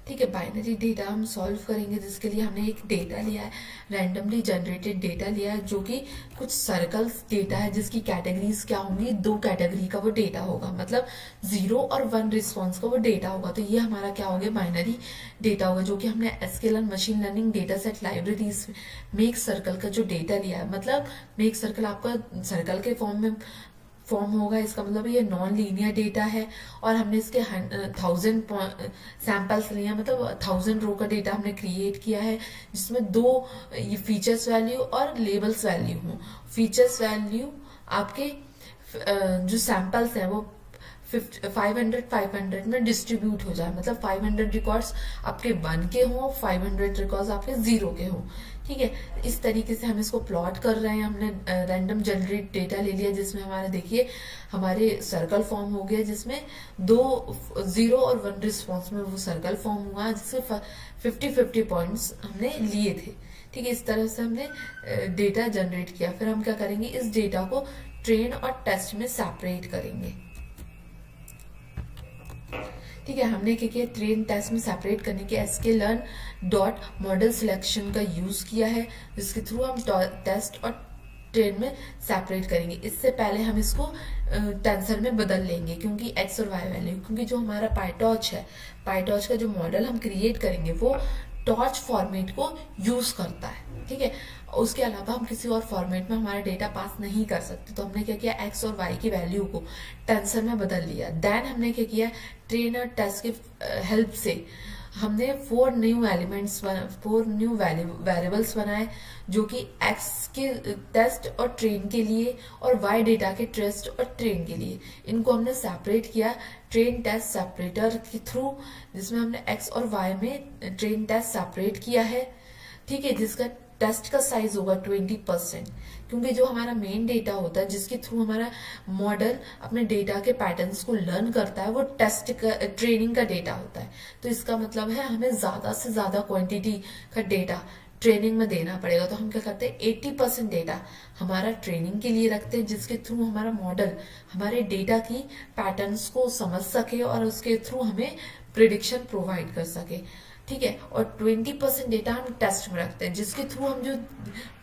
ठीक है, बाइनरी डेटा हम सॉल्व करेंगे, जिसके लिए हमने एक डेटा लिया है, रैंडमली जनरेटेड डेटा लिया है, जो कि कुछ सर्कल्स डेटा है, जिसकी कैटेगरीज क्या होंगी, 2 कैटेगरी का वो डेटा होगा, मतलब 0 और 1 रिस्पॉन्स का वो डेटा होगा। तो ये हमारा क्या हो गया, बाइनरी डेटा होगा, जो कि हमने SQL machine learning data set libraries make circle का जो डेटा लिया है। मतलब मेक सर्कल आपका सर्कल के फॉर्म होगा, इसका मतलब ये नॉन लीनियर डेटा है, और हमने इसके 1000 सैंपल्स लिए हैं, मतलब 1000 रो का डेटा हमने क्रिएट किया है, जिसमें 2 ये फीचर्स वैल्यू और लेबल्स वैल्यू हो। फीचर्स वैल्यू आपके जो सैंपल्स हैं वो 500 में डिस्ट्रीब्यूट हो जाए, मतलब 500 रिकॉर्ड्स आपके 1 के हों, 500 रिकॉर्ड्स आपके 0 के हों। ठीक है, इस तरीके से हम इसको प्लॉट कर रहे हैं। हमने रैंडम जनरेट डेटा ले लिया, जिसमें हमारे देखिए हमारे सर्कल फॉर्म हो गया, जिसमें 0 और 1 रिस्पॉन्स में वो सर्कल फॉर्म हुआ, जिससे 50-50 पॉइंट्स हमने लिए थे। ठीक है, इस तरह से हमने डेटा जनरेट किया। फिर हम क्या करेंगे, इस डेटा को ट्रेन और टेस्ट में सेपरेट करेंगे। ठीक है, हमने क्या किया, ट्रेन टेस्ट में सेपरेट करने के sklearn डॉट मॉडल सिलेक्शन का यूज किया है, जिसके थ्रू हम टेस्ट और ट्रेन में सेपरेट करेंगे। इससे पहले हम इसको टेंसर में बदल लेंगे, क्योंकि एक्स और वाई वैल्यू, क्योंकि जो हमारा पाइटॉर्च है, पाइटॉर्च का जो मॉडल हम क्रिएट करेंगे वो टॉर्च फॉर्मेट को यूज करता है। ठीक है, उसके अलावा हम किसी और फॉर्मेट में हमारा डेटा पास नहीं कर सकते। तो हमने क्या किया, एक्स और वाई की वैल्यू को टेंसर में बदल लिया। देन हमने क्या किया, ट्रेन और टेस्ट के हेल्प से हमने 4 न्यू वेरिएबल्स बनाए, जो कि एक्स के टेस्ट और ट्रेन के लिए और वाई डेटा के टेस्ट और ट्रेन के लिए। इनको हमने सेपरेट किया ट्रेन टेस्ट सेपरेटर के थ्रू, जिसमें हमने एक्स और वाई में ट्रेन टेस्ट सेपरेट किया है। ठीक है, जिसका टेस्ट का साइज होगा 20%, क्योंकि जो हमारा मेन डेटा होता है, जिसके थ्रू हमारा मॉडल अपने डेटा के पैटर्न्स को लर्न करता है, वो टेस्ट का ट्रेनिंग का डेटा होता है। तो इसका मतलब है हमें ज्यादा से ज्यादा क्वांटिटी का डेटा ट्रेनिंग में देना पड़ेगा। तो हम क्या करते हैं, 80% डेटा हमारा ट्रेनिंग के लिए रखते हैं, जिसके थ्रू हमारा मॉडल हमारे डेटा की पैटर्न्स को समझ सके और उसके थ्रू हमें प्रिडिक्शन प्रोवाइड कर सके। ठीक है, और 20% डेटा हम टेस्ट में रखते हैं, जिसके थ्रू हम जो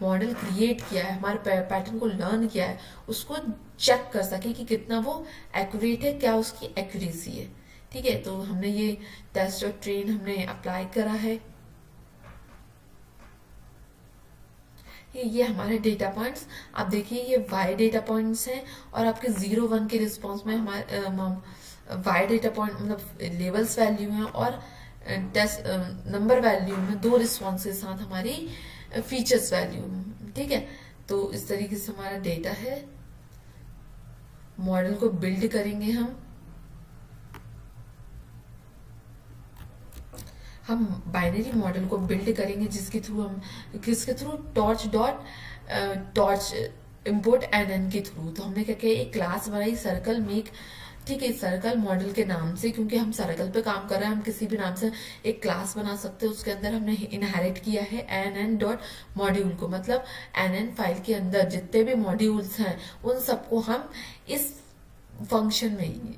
मॉडल क्रिएट किया है, हमारे पैटर्न को लर्न किया है, उसको चेक कर सके कि कितना वो एक्यूरेट है, क्या उसकी एक्यूरेसी है। ठीक है, तो हमने ये टेस्ट और ट्रेन हमने अप्लाई करा है। ये हमारे डेटा पॉइंट्स, आप देखिए ये वाई डेटा पॉइंट्स हैं, और आपके 0-1 के रिस्पॉन्स में हमारे वाई डेटा पॉइंट मतलब लेवल्स वैल्यू हैं, और टेस्ट नंबर वैल्यू में 2 रिस्पॉन्स के साथ हमारी फीचर्स वैल्यू। ठीक है, तो इस तरीके से हमारा डेटा है। मॉडल को बिल्ड करेंगे हम बाइनरी मॉडल को बिल्ड करेंगे, किसके थ्रू, टॉर्च इंपोर्ट एनएन के थ्रू। तो हमने क्या किया, एक क्लास बनाई सर्कल मेक। ठीक है, सर्कल मॉडल के नाम से, क्योंकि हम सर्कल पे काम कर रहे हैं, हम किसी भी नाम से एक क्लास बना सकते हैं। उसके अंदर हमने इनहेरिट किया है nn.module को, मतलब nn फाइल के अंदर जितने भी मॉड्यूल्स हैं उन सबको हम इस फंक्शन में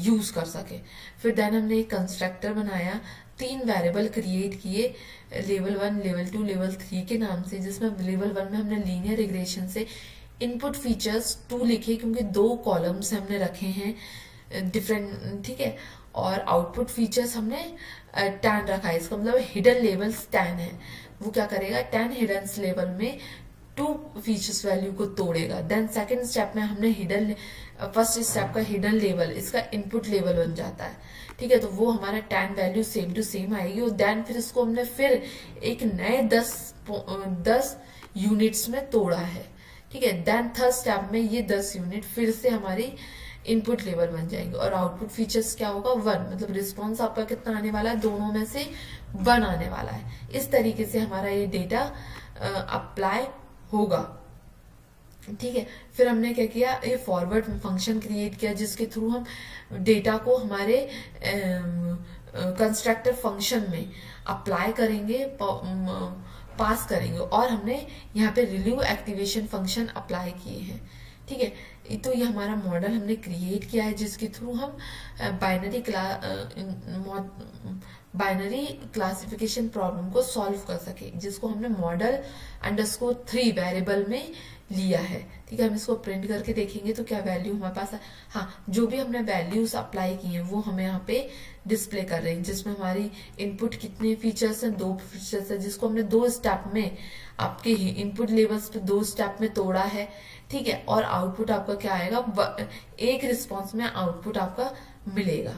यूज कर सके। फिर देन हमने एक कंस्ट्रक्टर बनाया, 3 वेरिएबल क्रिएट किए, लेवल 1, लेवल 2, लेवल 3 के नाम से, जिसमें लेवल 1 में हमने लीनियर रिग्रेशन से इनपुट फीचर्स 2 लिखे, क्योंकि 2 कॉलम्स हमने रखे हैं डिफरेंट। ठीक है, और आउटपुट फीचर्स हमने 10 रखा है, इसका मतलब हिडन लेवल्स 10 है। वो क्या करेगा, 10 हिडन लेवल में टू फीचर्स वैल्यू को तोड़ेगा। देन सेकंड स्टेप में हमने हिडन, फर्स्ट स्टेप का हिडन लेवल, इसका इनपुट लेवल बन जाता है, ठीक है। तो वो हमारा 10 वैल्यू सेम टू सेम आएगी, और देन फिर इसको हमने फिर एक नए 10 यूनिट्स में तोड़ा है, ठीक है। देन थर्ड स्टेप में ये 10 यूनिट फिर से हमारी इनपुट लेवल बन जाएंगे, और आउटपुट फीचर्स क्या होगा, 1, मतलब रिस्पॉन्स आपका कितना आने वाला है, दोनों में से 1 आने वाला है। इस तरीके से हमारा ये डेटा अप्लाई होगा, ठीक है। फिर हमने क्या किया, ये फॉरवर्ड फंक्शन क्रिएट किया जिसके थ्रू हम डेटा को हमारे कंस्ट्रक्टर फंक्शन में अप्लाई करेंगे, पास करेंगे, और हमने यहाँ पे रिलीव एक्टिवेशन फंक्शन अप्लाई किए हैं, ठीक है। तो ये हमारा मॉडल हमने क्रिएट किया है जिसके थ्रू हम बाइनरी क्लासिफिकेशन प्रॉब्लम को सॉल्व कर सके, जिसको हमने मॉडल अंडरस्कोर 3 वेरिएबल में लिया है, ठीक है। हम इसको प्रिंट करके देखेंगे तो क्या वैल्यू हमारे पास है। हाँ, जो भी हमने वैल्यूज अप्लाई की हैं वो हमें यहाँ पे डिस्प्ले कर रहे हैं, जिसमें हमारी इनपुट कितने फीचर्स हैं, 2 फीचर्स है, जिसको हमने 2 स्टेप में आपके इनपुट लेवल्स पे 2 स्टेप में तोड़ा है, ठीक है। और आउटपुट आपका क्या आएगा, एक रिस्पॉन्स में आउटपुट आपका मिलेगा।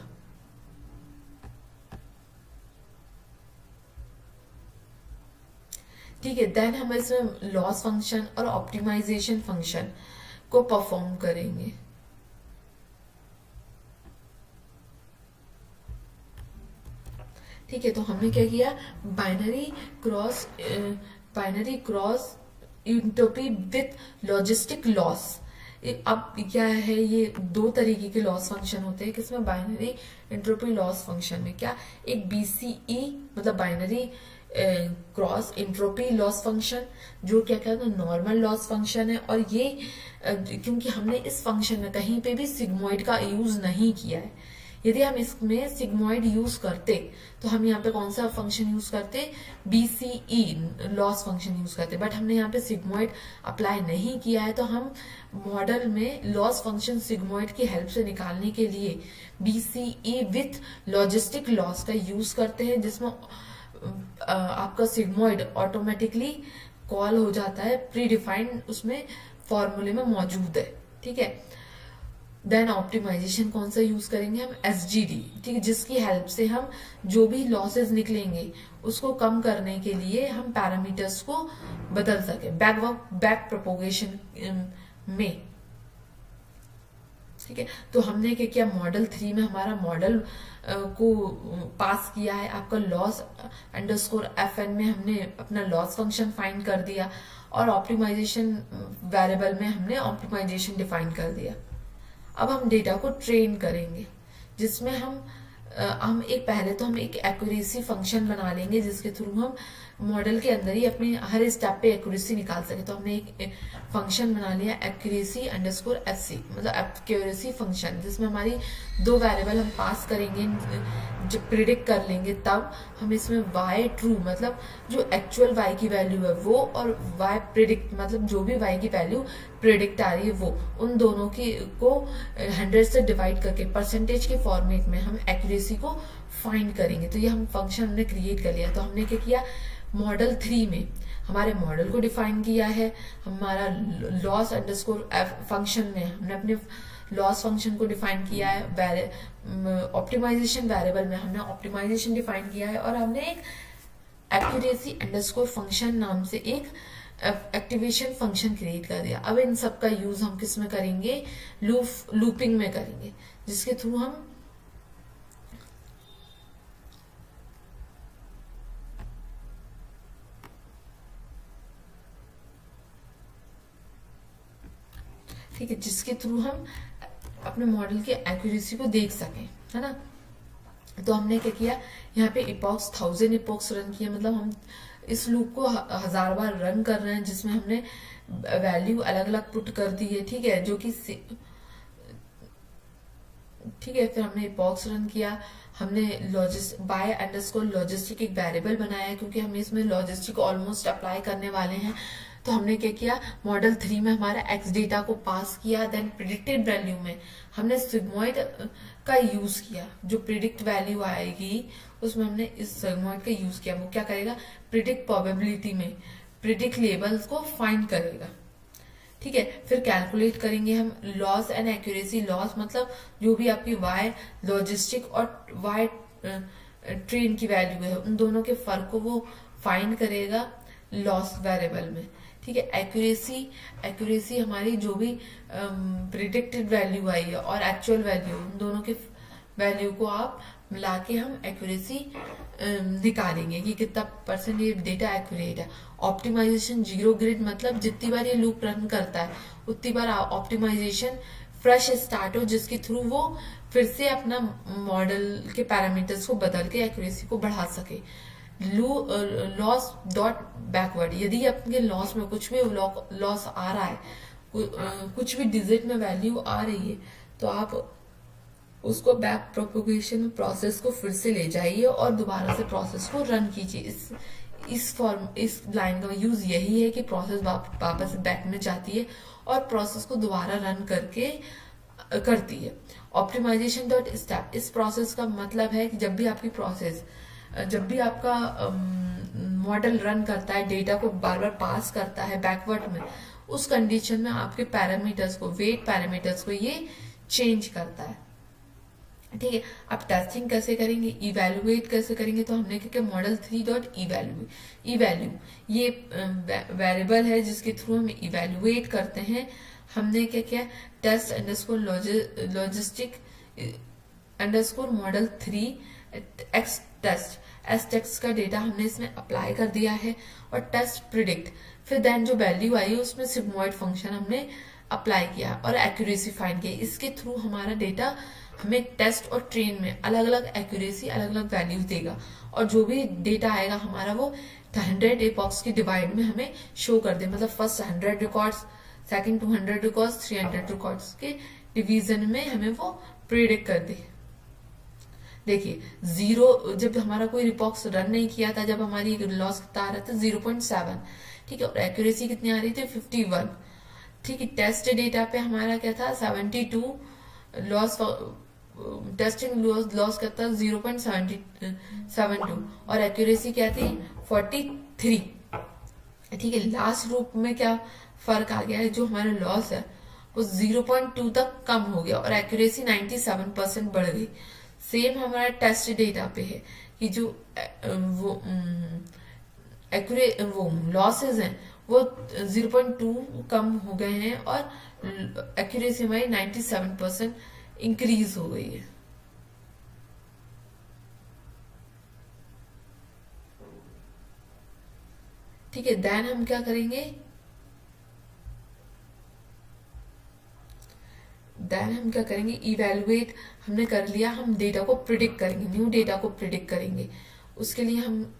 ठीक है। देन हम इसमें लॉस फंक्शन और ऑप्टिमाइजेशन फंक्शन को परफॉर्म करेंगे। ठीक है, तो हमने क्या किया, binary cross entropy with logistic loss. अब क्या है, ये 2 तरीके के लॉस फंक्शन होते हैं किसमें, बाइनरी एंट्रोपी लॉस फंक्शन में। क्या, एक BCE मतलब binary cross entropy loss function, जो क्या कहते हैं नॉर्मल लॉस फंक्शन है, और ये क्योंकि हमने इस फंक्शन में कहीं पे भी सिग्मॉइड का यूज नहीं किया है। यदि हम इसमें सिग्मॉइड यूज करते तो हम यहाँ पे कौन सा फंक्शन यूज करते, BCE लॉस फंक्शन यूज करते, बट हमने यहाँ पे सिग्मॉइड अप्लाई नहीं किया है। तो हम मॉडल में लॉस फंक्शन सिग्मॉइड की हेल्प से निकालने के लिए BCE विथ लॉजिस्टिक लॉस का यूज करते हैं, जिसमें आपका सिग्मॉइड ऑटोमेटिकली कॉल हो जाता है, प्री डिफाइंड उसमें फॉर्मूले में मौजूद है, ठीक है। देन ऑप्टिमाइजेशन कौन सा यूज करेंगे हम, SGD, ठीक है, जिसकी हेल्प से हम जो भी लॉसेस निकलेंगे उसको कम करने के लिए हम पैरामीटर्स को बदल सके बैक प्रोपोगेशन में, ठीक है। तो हमने क्या किया, मॉडल 3 में हमारा मॉडल को पास किया है, आपका लॉस अंडरस्कोर FN में हमने अपना लॉस फंक्शन फाइंड कर दिया, और ऑप्टिमाइजेशन वेरिएबल में हमने ऑप्टिमाइजेशन डिफाइन कर दिया। अब हम डेटा को ट्रेन करेंगे, जिसमें हम एक एक्यूरेसी फंक्शन बना लेंगे, जिसके थ्रू हम मॉडल के अंदर ही अपने हर स्टेप पे एक्यूरेसी निकाल सके। तो हमने एक फंक्शन बना लिया एक्यूरेसी अंडरस्कोर FC, मतलब एक्यूरेसी फंक्शन, जिसमें हमारी 2 वेरिएबल हम पास करेंगे, जब प्रिडिक्ट कर लेंगे तब हम इसमें y ट्रू मतलब जो एक्चुअल y की वैल्यू है वो, और y प्रिडिक्ट मतलब जो भी y की वैल्यू प्रिडिक्ट आ रही है वो, उन दोनों की को 100 से डिवाइड करके परसेंटेज के फॉर्मेट में हम एक्यूरेसी को फाइंड करेंगे। तो ये हम फंक्शन हमने क्रिएट कर लिया। तो हमने क्या किया, मॉडल 3 में हमारे मॉडल को डिफाइन किया है, हमारा लॉस अंडरस्कोर फंक्शन में हमने अपने लॉस फंक्शन को डिफाइन किया है, ऑप्टिमाइजेशन वेरिएबल में हमने ऑप्टिमाइजेशन डिफाइन किया है, और हमने एक एक्यूरेसी अंडरस्कोर फंक्शन नाम से एक एक्टिवेशन फंक्शन क्रिएट कर दिया। अब इन सब का यूज हम किस में करेंगे, लूपिंग में करेंगे, जिसके थ्रू हम ठीक है, जिसके थ्रू हम अपने मॉडल की एक्यूरेसी को देख सकें, है ना। तो हमने क्या किया, यहाँ पे इपॉक्स 1000 इपॉक्स रन किया, मतलब हम इस लूप को 1000 बार रन कर रहे हैं, जिसमें हमने वैल्यू अलग अलग पुट कर दी है, ठीक है, जो कि ठीक है। फिर हमने इपॉक्स रन किया, हमने बाय अंडरस्कोर लॉजिस्टिक एक वेरिएबल बनाया, क्योंकि हम इसमें लॉजिस्टिक ऑलमोस्ट अप्लाई करने वाले हैं। तो हमने क्या किया, मॉडल 3 में हमारा एक्स डेटा को पास किया, देन प्रिडिक्टेड वैल्यू में हमने सिग्मॉइड का यूज किया, जो प्रिडिक्ट वैल्यू आएगी उसमें हमने इस सिग्मॉइड का यूज किया। वो क्या करेगा, प्रिडिक्ट प्रोबेबिलिटी में प्रिडिक्ट लेबल्स को फाइंड करेगा। ठीक है, फिर कैलकुलेट करेंगे हम लॉस एंड एक्यूरेसी। लॉस मतलब जो भी आपकी वाई लॉजिस्टिक और वाई ट्रेन की वैल्यू है, उन दोनों के फर्क को वो फाइंड करेगा लॉस वेरिएबल में। ठीक है, एक्यूरेसी, एक्यूरेसी हमारी जो भी प्रिडिक्टेड वैल्यू आई है और एक्चुअल वैल्यू, उन दोनों के वैल्यू को आप मिला के हम एक्यूरेसी निकालेंगे कि कितना परसेंट ये डेटा एक्यूरेट है। ऑप्टिमाइजेशन जीरो ग्रिड मतलब जितनी बार ये लूप रन करता है उतनी बार ऑप्टिमाइजेशन फ्रेश स्टार्ट हो, जिसके थ्रू वो फिर से अपना मॉडल के पैरामीटर्स को बदल के एक्यूरेसी को बढ़ा सके। लॉस डॉट बैकवर्ड, यदि आपके लॉस में कुछ भी लॉस आ रहा है, कुछ भी डिजिट में वैल्यू आ रही है, तो आप उसको बैक प्रोपोगेशन प्रोसेस को फिर से ले जाइए और दोबारा से प्रोसेस को रन कीजिए। इस लाइन का यूज यही है कि प्रोसेस वापस बैक में जाती है और प्रोसेस को दोबारा रन करके करती है। ऑप्टिमाइजेशन डॉट स्टेप, इस प्रोसेस का मतलब है कि जब भी आपकी प्रोसेस, जब भी आपका मॉडल रन करता है, डेटा को बार बार पास करता है बैकवर्ड में, उस कंडीशन में आपके पैरामीटर्स को, वेट पैरामीटर्स को ये चेंज करता है। ठीक है, अब टेस्टिंग कैसे करेंगे, इवेल्युएट कैसे करेंगे, तो हमने क्या मॉडल 3 डॉट इवैल्यू ये वेरिएबल है जिसके थ्रू हम इवेल्युएट करते हैं। हमने क्या किया, test underscore logistic underscore model 3 X test, S text का डेटा हमने इसमें अप्लाई कर दिया है और टेस्ट प्रिडिक्ट, फिर देन जो वैल्यू आई उसमें सिग्मॉइड फंक्शन हमने अप्लाई किया और एक्यूरेसी फाइंड की। इसके थ्रू हमारा डेटा हमें टेस्ट और ट्रेन में अलग अलग एक्यूरेसी, अलग अलग वैल्यूज देगा और जो भी डेटा आएगा हमारा वो 100 एपॉक्स की डिवाइड में हमें शो कर दे। मतलब first 100 records, second 200 records, 300 records के डिवीजन में हमें वो प्रेडिक्ट कर दे। देखिए, जीरो, जब हमारा कोई रिपॉक्स रन नहीं किया था, जब हमारी लॉस कितना आ रहा था 0.7, ठीक है, और एक्यूरेसी कितनी आ रही थी 51। ठीक है, टेस्ट डेटा पे हमारा क्या था 72, लॉस टेस्टिंग लॉस करता 0.72 और एक्यूरेसी क्या थी 43। ठीक है, लास्ट ग्रुप में क्या फर्क आ गया है, जो हमारा लॉस है वो 0.2 तक कम हो गया और एक्यूरेसी 97% बढ़ गई। सेम हमारा टेस्ट डेटा पे है कि जो वो लॉसेस हैं वो 0.2 कम हो गए हैं और एक्यूरेसी हमारी 97% इंक्रीज हो गई है। ठीक है, देन हम क्या करेंगे, इवेलुएट हमने कर लिया, हम डेटा को प्रिडिक्ट करेंगे, न्यू डेटा को प्रिडिक्ट करेंगे। उसके लिए हम,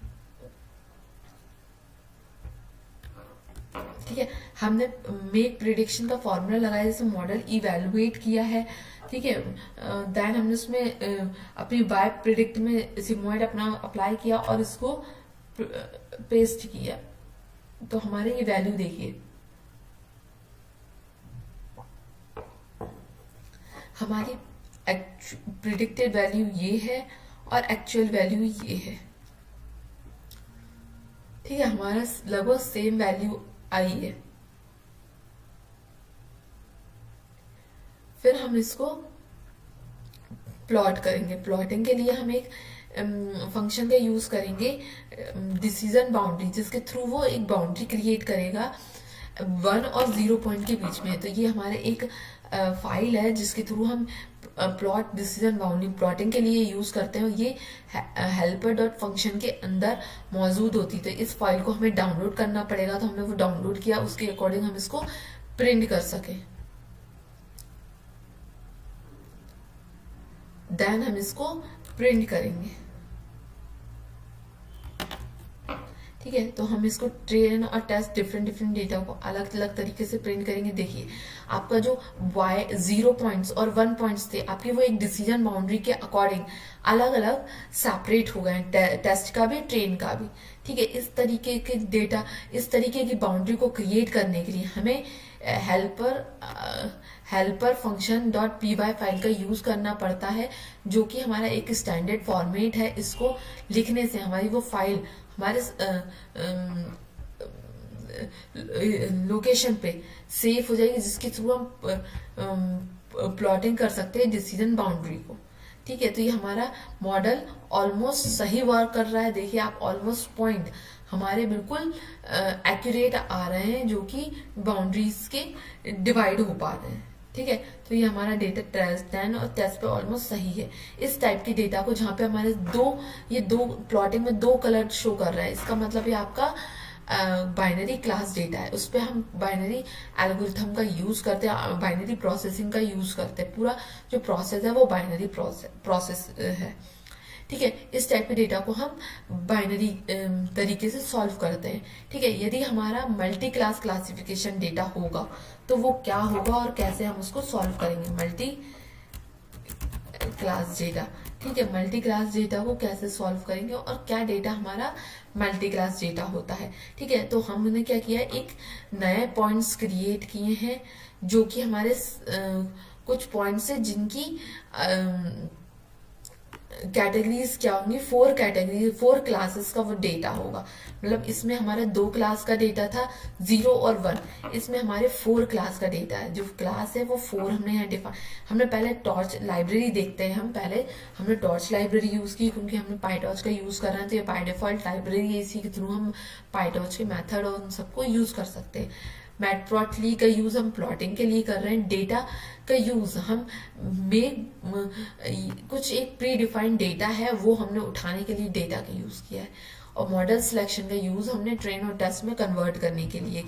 ठीक है, हमने मेक प्रिडिक्शन का फॉर्मूला लगाया, जैसे मॉडल इवेलुएट किया है। ठीक है, देन हमने उसमें अपनी बाय प्रिडिक्ट में सिग्मॉइड अपना अप्लाई किया और इसको पेस्ट किया, तो हमारे ये वैल्यू देखिए, हमारी प्रिडिक्टेड वैल्यू ये है और एक्चुअल वैल्यू ये है। ठीक है, हमारा लगभग सेम वैल्यू आई है। फिर हम इसको प्लॉट करेंगे। प्लॉटिंग के लिए हम एक फंक्शन का यूज करेंगे, डिसीजन बाउंड्री, जिसके थ्रू वो एक बाउंड्री क्रिएट करेगा 1 और 0 पॉइंट के बीच में। तो ये हमारे एक फाइल है जिसके थ्रू हम प्लॉट डिसीजन बाउंड्री प्लॉटिंग के लिए यूज करते हैं। ये हेल्पर डॉट फंक्शन के अंदर मौजूद होती है। तो इस फाइल को हमें डाउनलोड करना पड़ेगा, तो हमने वो डाउनलोड किया, उसके अकॉर्डिंग हम इसको प्रिंट कर सके। देन हम इसको प्रिंट करेंगे। ठीक है, तो हम इसको ट्रेन और टेस्ट डिफरेंट डेटा को अलग अलग तरीके से प्रिंट करेंगे। देखिए, आपका जो y 0 पॉइंट्स और 1 पॉइंट्स थे, आपके वो एक डिसीजन बाउंड्री के अकॉर्डिंग अलग अलग सेपरेट हो गए, टेस्ट का भी, ट्रेन का भी। ठीक है, इस तरीके के डेटा, इस तरीके की बाउंड्री को क्रिएट करने के लिए हमें helper function dot py file का यूज करना पड़ता है, जो कि हमारा एक स्टैंडर्ड फॉर्मेट है। इसको लिखने से हमारी वो फाइल हमारे लोकेशन पे सेव हो जाएगी, जिसके थ्रू हम प्लॉटिंग कर सकते हैं डिसीजन बाउंड्री को। ठीक है, तो ये हमारा मॉडल ऑलमोस्ट सही वर्क कर रहा है। देखिए आप, ऑलमोस्ट पॉइंट हमारे बिल्कुल एक्यूरेट आ रहे हैं, जो कि बाउंड्रीज के डिवाइड हो पा रहे हैं। ठीक है, तो ये हमारा डेटा टेस्ट 10 और टेस्ट पे ऑलमोस्ट सही है। इस टाइप की डेटा को जहाँ पे हमारे ये दो प्लॉटिंग में दो कलर शो कर रहा है, इसका मतलब ये आपका बाइनरी क्लास डेटा है। उस पर हम बाइनरी एल्गोरिथम का यूज करते हैं, बाइनरी प्रोसेसिंग का यूज करते हैं। पूरा जो प्रोसेस है वो बाइनरी प्रोसेस है। ठीक है, इस टाइप के डेटा को हम बाइनरी तरीके से सॉल्व करते हैं। ठीक है, यदि हमारा मल्टी क्लास क्लासिफिकेशन डेटा होगा तो वो क्या होगा और कैसे हम उसको सॉल्व करेंगे। मल्टी क्लास डेटा, ठीक है, मल्टी क्लास डेटा को कैसे सॉल्व करेंगे और क्या डेटा हमारा मल्टी क्लास डेटा होता है। ठीक है, तो हमने क्या किया, एक नए पॉइंट्स क्रिएट किए हैं, जो कि हमारे कुछ पॉइंट्स है जिनकी कैटेगरीज क्या होंगी, 4 कैटेगरी 4 क्लासेस का वो डेटा होगा। मतलब इसमें हमारा 2 क्लास का डेटा था, 0 और 1। इसमें हमारे 4 क्लास का डेटा है। जो क्लास है वो 4 हमने यहाँ डिफाइन, हमने पहले टॉर्च लाइब्रेरी देखते हैं। हमने टॉर्च लाइब्रेरी यूज की, क्योंकि हमने पाईटॉर्च का यूज कर रहे हैं, तो ये बाय डिफॉल्ट लाइब्रेरी है, इसी के थ्रू हम पाईटॉर्च के मेथड और उन सबको यूज कर सकते हैं। मैटप्लॉटली का यूज हम प्लॉटिंग के लिए कर रहे हैं। डेटा का यूज हम कुछ एक प्री डिफाइंड डेटा है वो हमने उठाने के लिए डेटा का यूज किया है। और मॉडल सिलेक्शन का यूज हमने ट्रेन और टेस्ट में कन्वर्ट करने के लिए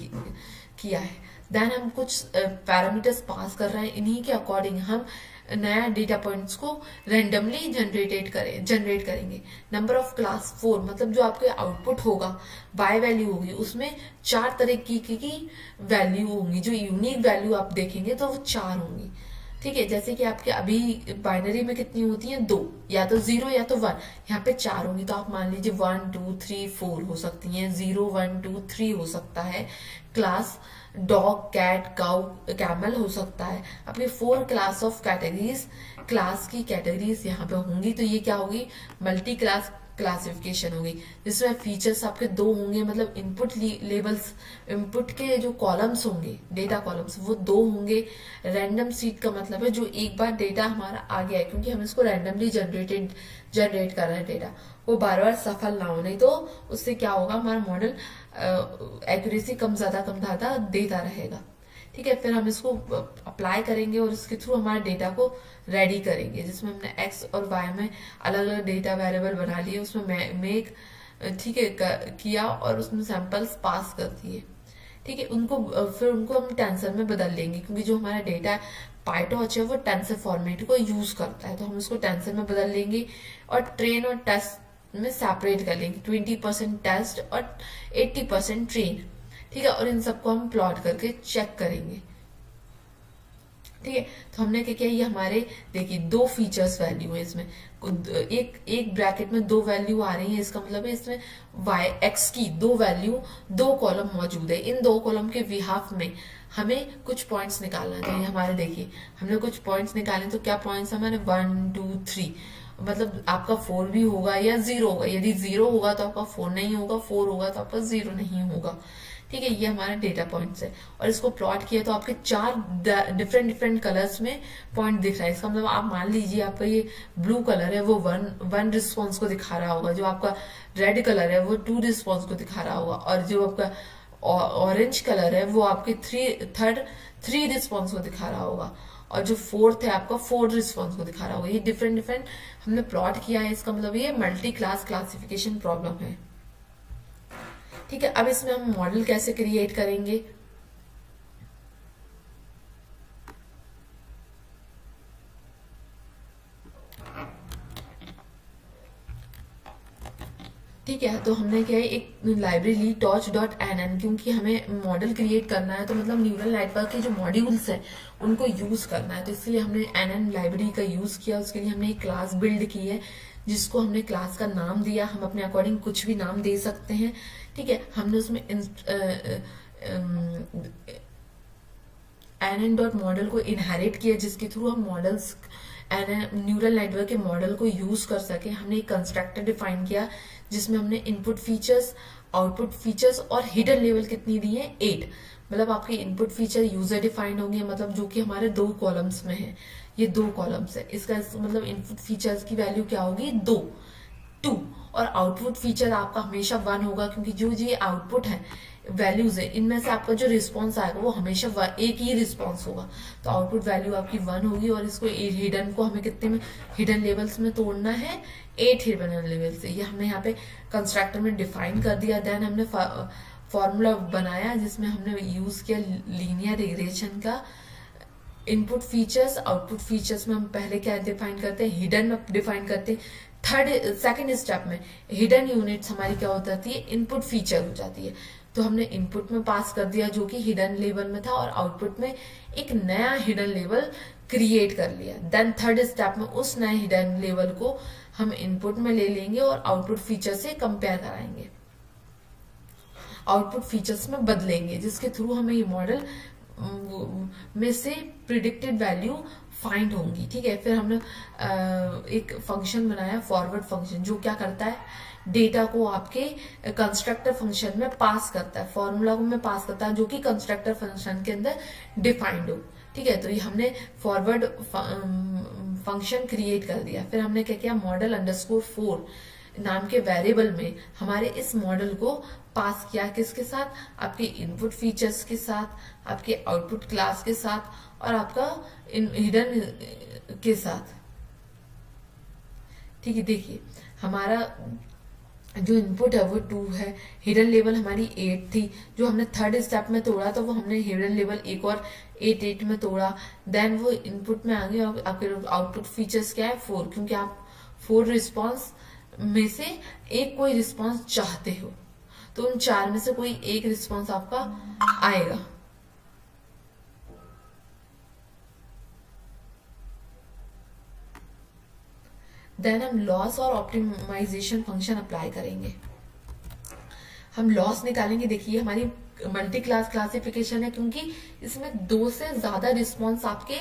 किया है। देन हम कुछ पैरामीटर्स पास कर रहे हैं, इन्हीं के अकॉर्डिंग हम नया डेटा पॉइंट्स को रैंडमली जनरेट करेंगे। नंबर ऑफ क्लास 4, मतलब जो आपके आउटपुट होगा, बाय वैल्यू होगी, उसमें 4 तरह की वैल्यू होंगी। जो यूनिक वैल्यू आप देखेंगे तो वो 4 होंगी। ठीक है, जैसे कि आपके अभी बाइनरी में कितनी होती है, 2, या तो 0 या तो 1। यहाँ पे 4 होंगी, तो आप मान लीजिए 1 2 3 4 हो सकती हैं, 0 1 2 3 हो सकता है। Class dog cat cow camel हो सकता है। आपके 4 क्लास ऑफ कैटेगरीज, क्लास की कैटेगरीज यहाँ पे होंगी। तो ये क्या होगी, मल्टी क्लास क्लासिफिकेशन होगी, जिसमें फीचर्स आपके 2 होंगे। मतलब इनपुट लेबल्स, इनपुट के जो कॉलम्स होंगे, डेटा कॉलम्स, वो 2 होंगे। रैंडम सीड का मतलब है जो एक बार डेटा हमारा आ गया है, क्योंकि हम इसको रैंडमली जनरेट कर रहे हैं डेटा, वो बार बार सफल ना हो, नहीं तो उससे क्या होगा, हमारा मॉडल एक्यूरेसी कम ज्यादा देता रहेगा। ठीक है, फिर हम इसको अप्लाई करेंगे और इसके थ्रू हमारे डेटा को रेडी करेंगे, जिसमें हमने एक्स और वाई में अलग अलग डेटा वेरिएबल बना लिए, उसमें मेक ठीक है किया और उसमें सैंपल्स पास कर दिए। ठीक है, फिर उनको हम टेंसर में बदल लेंगे, क्योंकि जो हमारा डेटा है पाईटॉर्च है वो टेंसर फॉर्मेट को यूज करता है, तो हम इसको टेंसर में बदल लेंगे और ट्रेन और टेस्ट में सेपरेट कर लेंगे। 20% टेस्ट और 80% ट्रेन। ठीक है, और इन सबको हम प्लॉट करके चेक करेंगे। ठीक है, तो हमने क्या किया, ये हमारे देखिए 2 फीचर्स वैल्यू है इसमें, एक ब्रैकेट में 2 वैल्यू आ रही है, इसका मतलब है इसमें y x की 2 वैल्यू, 2 कॉलम मौजूद है। इन 2 कॉलम के बिहाफ में हमें कुछ पॉइंट्स निकालना चाहिए। हमारे देखिए हमने कुछ पॉइंट्स निकाले, तो क्या पॉइंट्स हमारे 1 2 3, मतलब आपका 4 भी होगा या 0 होगा। यदि 0 होगा तो आपका 4 नहीं होगा, 4 होगा तो आपका 0 नहीं होगा। ठीक है, ये हमारा डेटा पॉइंट्स है, और इसको प्लॉट किया तो आपके 4 डिफरेंट कलर्स में पॉइंट दिख रहा है। इसका मतलब आप मान लीजिए आपका ये ब्लू कलर है वो 1 रिस्पॉन्स को दिखा रहा होगा, जो आपका रेड कलर है वो 2 रिस्पॉन्स को दिखा रहा होगा, और जो आपका ऑरेंज कलर है वो आपके 3 रिस्पॉन्स को दिखा रहा होगा, और जो 4th है आपका 4 रिस्पॉन्स को दिखा रहा होगा। ये डिफरेंट हमने प्लॉट किया है, इसका मतलब ये मल्टी क्लास क्लासिफिकेशन प्रॉब्लम है। ठीक है, अब इसमें हम मॉडल कैसे क्रिएट करेंगे। ठीक है, तो हमने क्या है, एक लाइब्रेरी ली torch.nn, क्योंकि हमें मॉडल क्रिएट करना है, तो मतलब न्यूरल नेटवर्क के जो मॉड्यूल्स हैं उनको यूज करना है, तो इसलिए हमने nn लाइब्रेरी का यूज किया। उसके लिए हमने एक क्लास बिल्ड की है, जिसको हमने क्लास का नाम दिया। हम अपने अकॉर्डिंग कुछ भी नाम दे सकते हैं। ठीक है, हमने उसमें nn.model को इनहेरिट किया, जिसके थ्रू हम मॉडल्स न्यूरल नेटवर्क के मॉडल को यूज कर सके। हमने एक कंस्ट्रक्टर डिफाइन किया, जिसमें हमने इनपुट फीचर्स आउटपुट फीचर्स और हिडन लेवल कितनी दी है 8। मतलब आपके इनपुट फीचर यूजर डिफाइंड होंगे, मतलब जो कि हमारे 2 कॉलम्स में है, ये 2 कॉलम्स है, इसका मतलब इनपुट फीचर्स की वैल्यू क्या होगी 2। और आउटपुट फीचर आपका हमेशा 1 होगा, क्योंकि जो ये आउटपुट है वैल्यूज है, इनमें से आपका जो रिस्पॉन्स आएगा वो हमेशा एक ही रिस्पॉन्स होगा, तो आउटपुट वैल्यू आपकी 1 होगी। और इसको हिडन को हमें कितने में, हिडन लेवल्स में तोड़ना है 8 हिडन लेवल से। ये हमने यहाँ पे कंस्ट्रक्टर में डिफाइन कर दिया। देन हमने फॉर्मूला बनाया जिसमें हमने यूज किया लीनियर रिग्रेशन का। इनपुट फीचर्स आउटपुट फीचर्स में हम पहले क्या डिफाइन करते हैं, हिडन में डिफाइन करते हैं। सेकंड स्टेप में हिडन यूनिट्स हमारी क्या हो जाती है, इनपुट फीचर हो जाती है। तो हमने इनपुट में पास कर दिया जो कि हिडन लेवल में था, और आउटपुट में एक नया हिडन लेवल क्रिएट कर लिया। देन थर्ड स्टेप में उस नए हिडन लेवल को हम इनपुट में ले लेंगे और आउटपुट फीचर से कंपेयर कराएंगे, आउटपुट फीचर्स में बदलेंगे, जिसके थ्रू हमें ये मॉडल में से प्रिडिक्टेड वैल्यू फाइंड होंगी। ठीक है, फिर हमने एक फंक्शन बनाया फॉरवर्ड फंक्शन, जो क्या करता है, डेटा को आपके कंस्ट्रक्टर फंक्शन में पास करता है, फॉर्मूला में पास करता है, जो कि कंस्ट्रक्टर फंक्शन के अंदर डिफाइंड हो। ठीक है, तो ये हमने फॉरवर्ड फंक्शन क्रिएट कर दिया। फिर हमने क्या किया, मॉडल अंडरस्कोर 4 नाम के वेरिएबल में हमारे इस मॉडल को पास किया, किसके साथ, आपके इनपुट फीचर्स के साथ, आपके आउटपुट क्लास के साथ, और आपका हिडन के साथ। ठीक है, देखिए हमारा जो इनपुट है वो 2 है, हिडन लेवल हमारी 8 थी, जो हमने थर्ड स्टेप में तोड़ा तो वो हमने हिडन लेवल एक और 8 में तोड़ा। देन वो इनपुट में आ गया, और आपके आउटपुट फीचर्स क्या है 4, क्योंकि आप 4 रिस्पॉन्स में से एक कोई रिस्पॉन्स चाहते हो, तो उन 4 में से कोई एक रिस्पॉन्स आपका आएगा। देन हम लॉस और ऑप्टिमाइजेशन फंक्शन अप्लाई करेंगे। हम लॉस निकालेंगे। देखिए हमारी मल्टी क्लास क्लासिफिकेशन है, क्योंकि इसमें 2 से ज्यादा रिस्पॉन्स आपके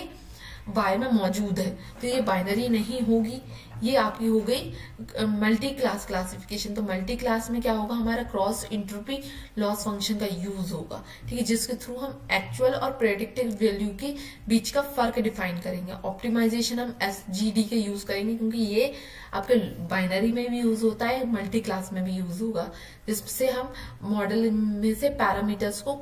वाई में मौजूद है, तो ये बाइनरी नहीं होगी, ये आपकी हो गई मल्टी क्लास क्लासिफिकेशन। तो मल्टी क्लास में क्या होगा, हमारा क्रॉस इंट्रोपी लॉस फंक्शन का यूज होगा। ठीक है, जिसके थ्रू हम एक्चुअल और प्रेडिक्टेड वैल्यू के बीच का फर्क डिफाइन करेंगे। ऑप्टिमाइजेशन हम SGD के यूज करेंगे, क्योंकि ये आपके बाइनरी में भी यूज होता है, मल्टी क्लास में भी यूज होगा, जिससे हम मॉडल में से पैरामीटर्स को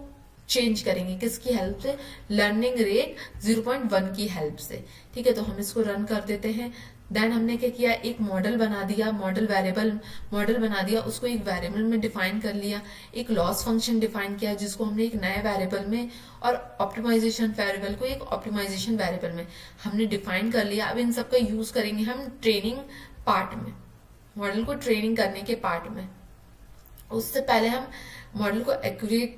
चेंज करेंगे, किसकी हेल्प से, लर्निंग रेट 0.1 की हेल्प से। ठीक है, तो हम इसको रन कर देते हैं। देन हमने क्या किया, एक मॉडल बना दिया, मॉडल वेरिएबल मॉडल बना दिया, उसको एक वेरिएबल में डिफाइन कर लिया, एक लॉस फंक्शन डिफाइन किया, जिसको हमने एक नए वेरिएबल में, और ऑप्टिमाइजेशन वेरिएबल को एक ऑप्टिमाइजेशन वेरिएबल में हमने डिफाइन कर लिया। अब इन सब का यूज करेंगे हम ट्रेनिंग पार्ट में, मॉडल को ट्रेनिंग करने के पार्ट में। उससे पहले हम मॉडल को एक्यूरेट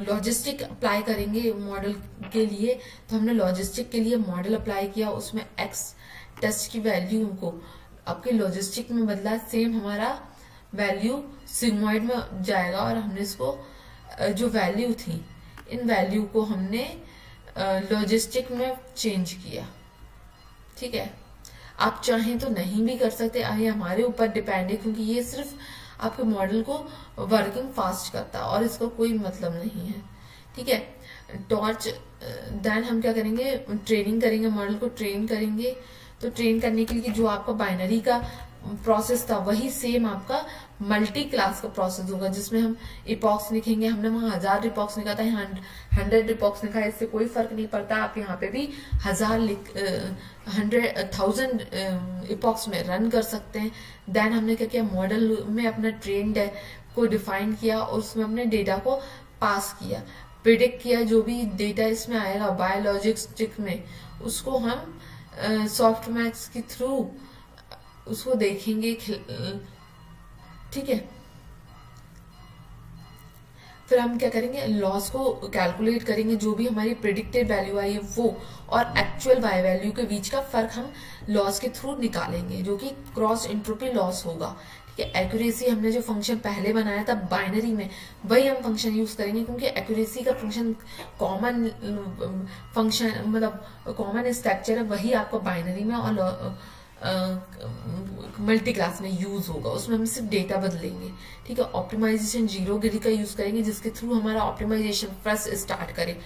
लॉजिस्टिक अप्लाई करेंगे मॉडल के लिए। तो हमने लॉजिस्टिक के लिए मॉडल अप्लाई किया, उसमें एक्स टेस्ट की वैल्यू को आपके लॉजिस्टिक में बदला, सेम हमारा वैल्यू सिग्मॉइड में जाएगा, और हमने इसको जो वैल्यू थी, इन वैल्यू को हमने लॉजिस्टिक में चेंज किया। ठीक है, आप चाहें तो नहीं भी कर सकते, ये हमारे ऊपर डिपेंड है, क्योंकि ये सिर्फ आपके मॉडल को वर्किंग फास्ट करता है और इसका कोई मतलब नहीं है। ठीक है, टॉर्च। देन हम क्या करेंगे, ट्रेनिंग करेंगे, मॉडल को ट्रेन करेंगे। तो ट्रेन करने के लिए जो आपका बाइनरी का प्रोसेस था, वही सेम आपका मल्टी क्लास का प्रोसेस होगा, जिसमें हम इपॉक्स लिखेंगे। हमने वहां 1000 इपॉक्स लिखा था, यहाँ 100 इपॉक्स लिखा है, इससे कोई फर्क नहीं पड़ता। आप यहाँ पे भी 1000 इपॉक्स में रन कर सकते हैं। देन हमने क्या किया, मॉडल में अपना ट्रेंड को डिफाइन किया, और उसमें अपने डेटा को पास किया, प्रिडिक्ट किया, जो भी डेटा इसमें आएगा बायोलॉजिस्टिक में, उसको हम सॉफ्टमैक्स के थ्रू उसको देखेंगे। ठीक है, फिर हम क्या करेंगे, लॉस को कैलकुलेट करेंगे, जो भी हमारी प्रिडिक्टेड वैल्यू आई है वो, और एक्चुअल वाई वैल्यू के बीच का फर्क हम लॉस के थ्रू निकालेंगे, जो कि क्रॉस इंट्रोपी लॉस होगा। ठीक है, एक्यूरेसी हमने जो फंक्शन पहले बनाया था बाइनरी में, वही हम फंक्शन यूज करेंगे, क्योंकि एक्यूरेसी का फंक्शन कॉमन फंक्शन, मतलब कॉमन स्ट्रक्चर है, वही आपको बाइनरी में और मल्टी क्लास में यूज होगा, उसमें हम सिर्फ डेटा बदलेंगे। ठीक है, ऑप्टिमाइजेशन जीरो डिग्री का यूज करेंगे जिसके थ्रू हमारा ऑप्टिमाइजेशन फर्स्ट स्टार्ट करे।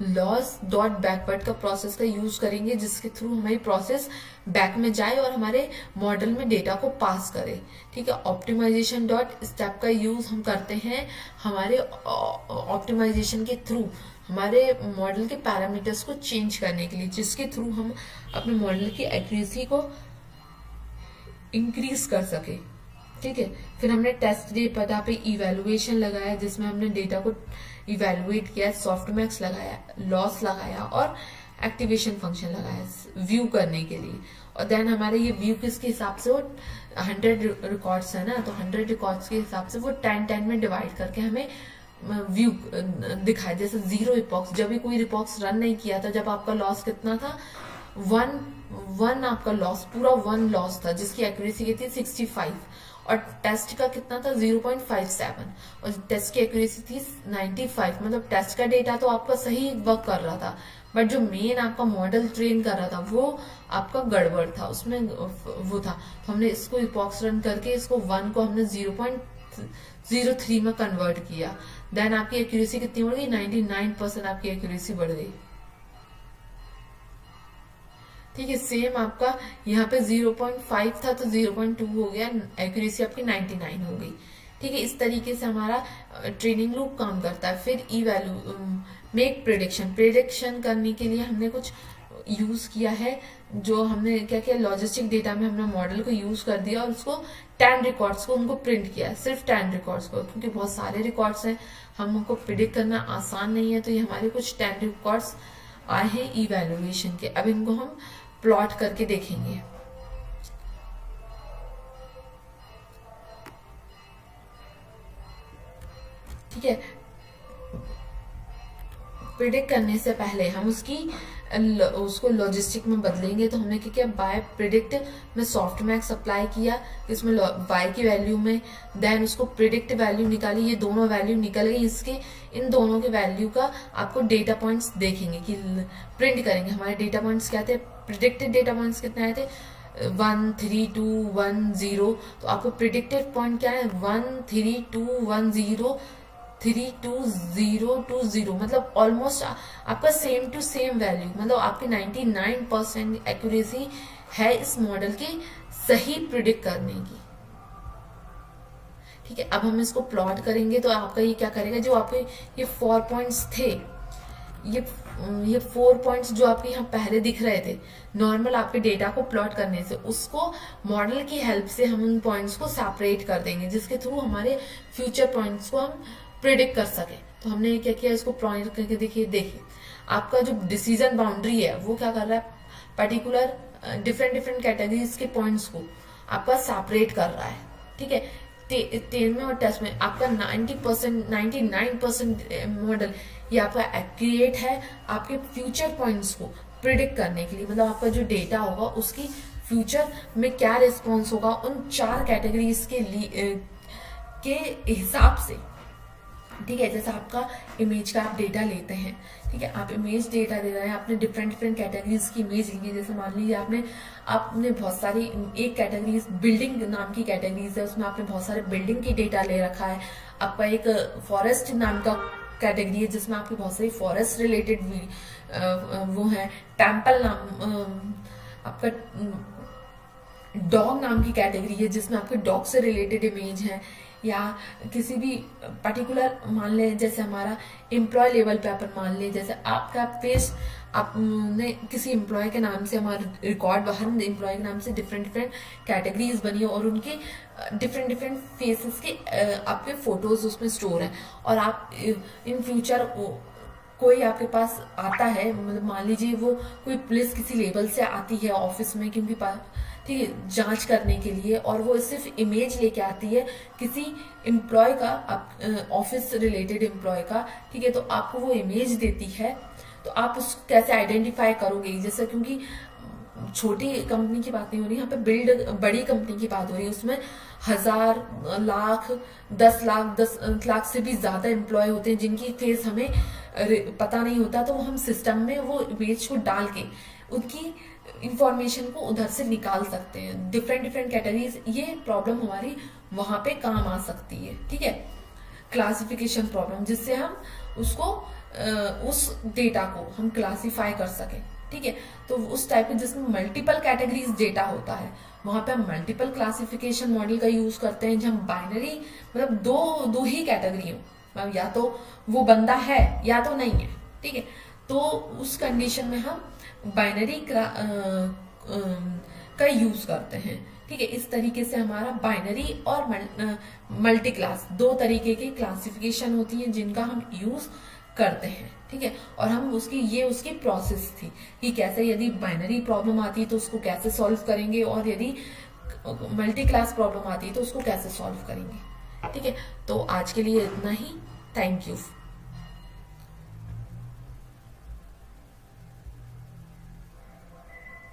लॉस डॉट बैकवर्ड का प्रोसेस का यूज करेंगे जिसके थ्रू हमारी प्रोसेस बैक में जाए और हमारे मॉडल में डेटा को पास करे। ठीक है, ऑप्टिमाइजेशन डॉट स्टेप का यूज हम करते हैं हमारे ऑप्टिमाइजेशन के थ्रू हमारे मॉडल के पैरामीटर्स को चेंज करने के लिए, जिसके थ्रू हम अपने मॉडल की एक्यूरेसी को इंक्रीज कर सके। ठीक है, फिर हमने टेस्ट डेटा पे इवेलुएशन लगाया जिसमें हमने डेटा को इवेलुएट किया, सॉफ्टमैक्स लगाया, लॉस लगाया और एक्टिवेशन फंक्शन लगाया व्यू करने के लिए। और देन हमारे ये व्यू किसके हिसाब से, वो 100 रिकॉर्ड्स है ना, तो 100 रिकॉर्ड्स के हिसाब से वो 10 में डिवाइड करके हमें व्यू दिखाए। जैसे 0 इपॉक्स, जब भी कोई रिपॉक्स रन नहीं किया था, जब आपका लॉस कितना था, वन आपका लॉस, पूरा 1 लॉस था जिसकी एक्यूरेसी कितनी 65, और टेस्ट का कितना था 0.57, और टेस्ट की एक्यूरेसी थी 95। मतलब टेस्ट का डेटा तो आपका सही वर्क कर रहा था, बट जो मेन आपका मॉडल ट्रेन कर रहा था वो आपका गड़बड़ था, उसमें वो था। तो हमने इसको इपॉक्स रन करके इसको 1 को हमने 0.03 में कन्वर्ट किया। देन आपकी एक्यूरेसी कितनी बढ़ गई, 99% आपकी एक्यूरेसी बढ़ गई। ठीक है, सेम आपका यहाँ पे 0.5 था तो 0.2 हो गया, एक्यूरेसी आपकी 99 हो गई। ठीक है, इस तरीके से हमारा ट्रेनिंग लूप काम करता है। फिर ई वैल्यू मेक प्रिडिक्शन करने के लिए हमने कुछ यूज किया है, जो हमने क्या किया, लॉजिस्टिक डेटा में हमने मॉडल को यूज कर दिया और उसको 10 रिकॉर्ड्स को उनको प्रिंट किया, सिर्फ 10 रिकॉर्ड्स को, क्योंकि बहुत सारे रिकॉर्ड्स हैं, हमको प्रिडिक्ट करना आसान नहीं है। तो ये हमारे कुछ 10 रिकॉर्ड्स आए हैं इवैल्यूएशन के। अब इनको हम प्लॉट करके देखेंगे। ठीक है, प्रिडिक्ट करने से पहले हम उसको लॉजिस्टिक में बदलेंगे। तो हमने क्या किया, बाय प्रिडिक्ट में सॉफ्टमैक्स अप्लाई किया, इसमें बाय की वैल्यू में, देन उसको प्रिडिक्ट वैल्यू निकाली, ये दोनों वैल्यू निकल गई। इसके इन दोनों के वैल्यू का आपको डेटा पॉइंट्स देखेंगे कि प्रिंट करेंगे। हमारे डेटा पॉइंट्स क्या थे, प्रिडिक्टेड डेटा पॉइंट्स कितने आए थे, 1 3 2 1 0। तो आपको प्रिडिक्टेड पॉइंट क्या है, 1 3 2 1 0 3 2 0 2 0, मतलब ऑलमोस्ट आपका सेम टू सेम वैल्यू, मतलब आपकी 99% एक्यूरेसी है इस मॉडल की सही प्रिडिक्ट करने की। ठीक है, अब हम इसको प्लॉट करेंगे तो आपका ये क्या करेगा, जो आपके ये 4 पॉइंट्स थे, ये 4 पॉइंट्स जो आपके यहाँ पहले दिख रहे थे नॉर्मल आपके डेटा को प्लॉट करने से, उसको मॉडल की हेल्प से हम उन पॉइंट्स को सेपरेट कर देंगे, जिसके थ्रू हमारे फ्यूचर पॉइंट्स को हम प्रिडिक्ट कर सके। तो हमने क्या किया, इसको प्लॉट करके देखिए आपका जो डिसीजन बाउंड्री है वो क्या कर रहा है, पर्टिकुलर डिफरेंट कैटेगरीज के पॉइंट्स को आपका सेपरेट कर रहा है। ठीक है, 13वें और टेस्ट में आपका 99% मॉडल ये आपका एक्यूरेट है आपके फ्यूचर पॉइंट्स को प्रिडिक्ट करने के लिए। मतलब आपका जो डेटा होगा उसकी फ्यूचर में क्या रिस्पॉन्स होगा उन 4 कैटेगरीज के हिसाब से। ठीक है, जैसे आपका इमेज का आप डेटा लेते हैं, ठीक है, आप इमेज डेटा दे रहे हैं, आपने डिफरेंट कैटेगरीज की इमेज ली है। जैसे मान लीजिए आपने बहुत सारी, एक कैटेगरीज बिल्डिंग नाम की कैटेगरीज है, उसमें आपने बहुत सारे बिल्डिंग की डेटा ले रखा है। आपका एक फॉरेस्ट नाम का कैटेगरी है जिसमें आपकी बहुत सारी फॉरेस्ट रिलेटेड वो है। टेम्पल नाम आपका डॉग नाम की कैटेगरी है जिसमें आपके डॉग से रिलेटेड इमेज है, या किसी भी पर्टिकुलर मान लें, जैसे हमारा एम्प्लॉय लेवल पे अपन मान लें, जैसे आपका पेज आपने किसी एम्प्लॉय के नाम से, हमारा रिकॉर्ड हर एम्प्लॉय के नाम से डिफरेंट कैटेगरीज बनी है और उनके डिफरेंट फेसेस के आपके फोटोज उसमें स्टोर हैं। और आप इन फ्यूचर कोई आपके पास आता है, मतलब मान लीजिए वो कोई पुलिस किसी लेवल से आती है ऑफिस में, क्योंकि ठीक है जांच करने के लिए, और वो सिर्फ इमेज लेके आती है किसी एम्प्लॉय का, ऑफिस रिलेटेड एम्प्लॉय का। ठीक है, तो आपको वो इमेज देती है, तो आप उसको कैसे आइडेंटिफाई करोगे, जैसे क्योंकि छोटी कंपनी की बात नहीं हो रही यहाँ पे, बड़ी कंपनी की बात हो रही है, उसमें 1000 लाख 10 लाख से भी ज्यादा एम्प्लॉय होते हैं जिनकी फेस हमें पता नहीं होता। तो वो हम सिस्टम में वो इमेज को डाल के उनकी इंफॉर्मेशन को उधर से निकाल सकते हैं। डिफरेंट डिफरेंट कैटेगरीज, ये प्रॉब्लम हमारी वहां पे काम आ सकती है। ठीक है, क्लासिफिकेशन प्रॉब्लम, जिससे हम उसको उस डेटा को हम क्लासीफाई कर सके। ठीक है, तो उस टाइप के जिसमें मल्टीपल कैटेगरीज डेटा होता है, वहां पे हम मल्टीपल क्लासिफिकेशन मॉडल का यूज करते हैं। जब हम बाइनरी, मतलब दो ही कैटेगरी हो, मतलब या तो वो बंदा है या तो नहीं है। ठीक है, तो उस कंडीशन में हम बाइनरी का यूज करते हैं। ठीक है, इस तरीके से हमारा बाइनरी और मल्टी क्लास, दो तरीके की क्लासिफिकेशन होती है जिनका हम यूज करते हैं। ठीक है, और हम उसकी प्रोसेस थी कि कैसे, यदि बाइनरी प्रॉब्लम आती है तो उसको कैसे सॉल्व करेंगे, और यदि मल्टी क्लास प्रॉब्लम आती है तो उसको कैसे सॉल्व करेंगे। ठीक है, तो आज के लिए इतना ही। Thank you.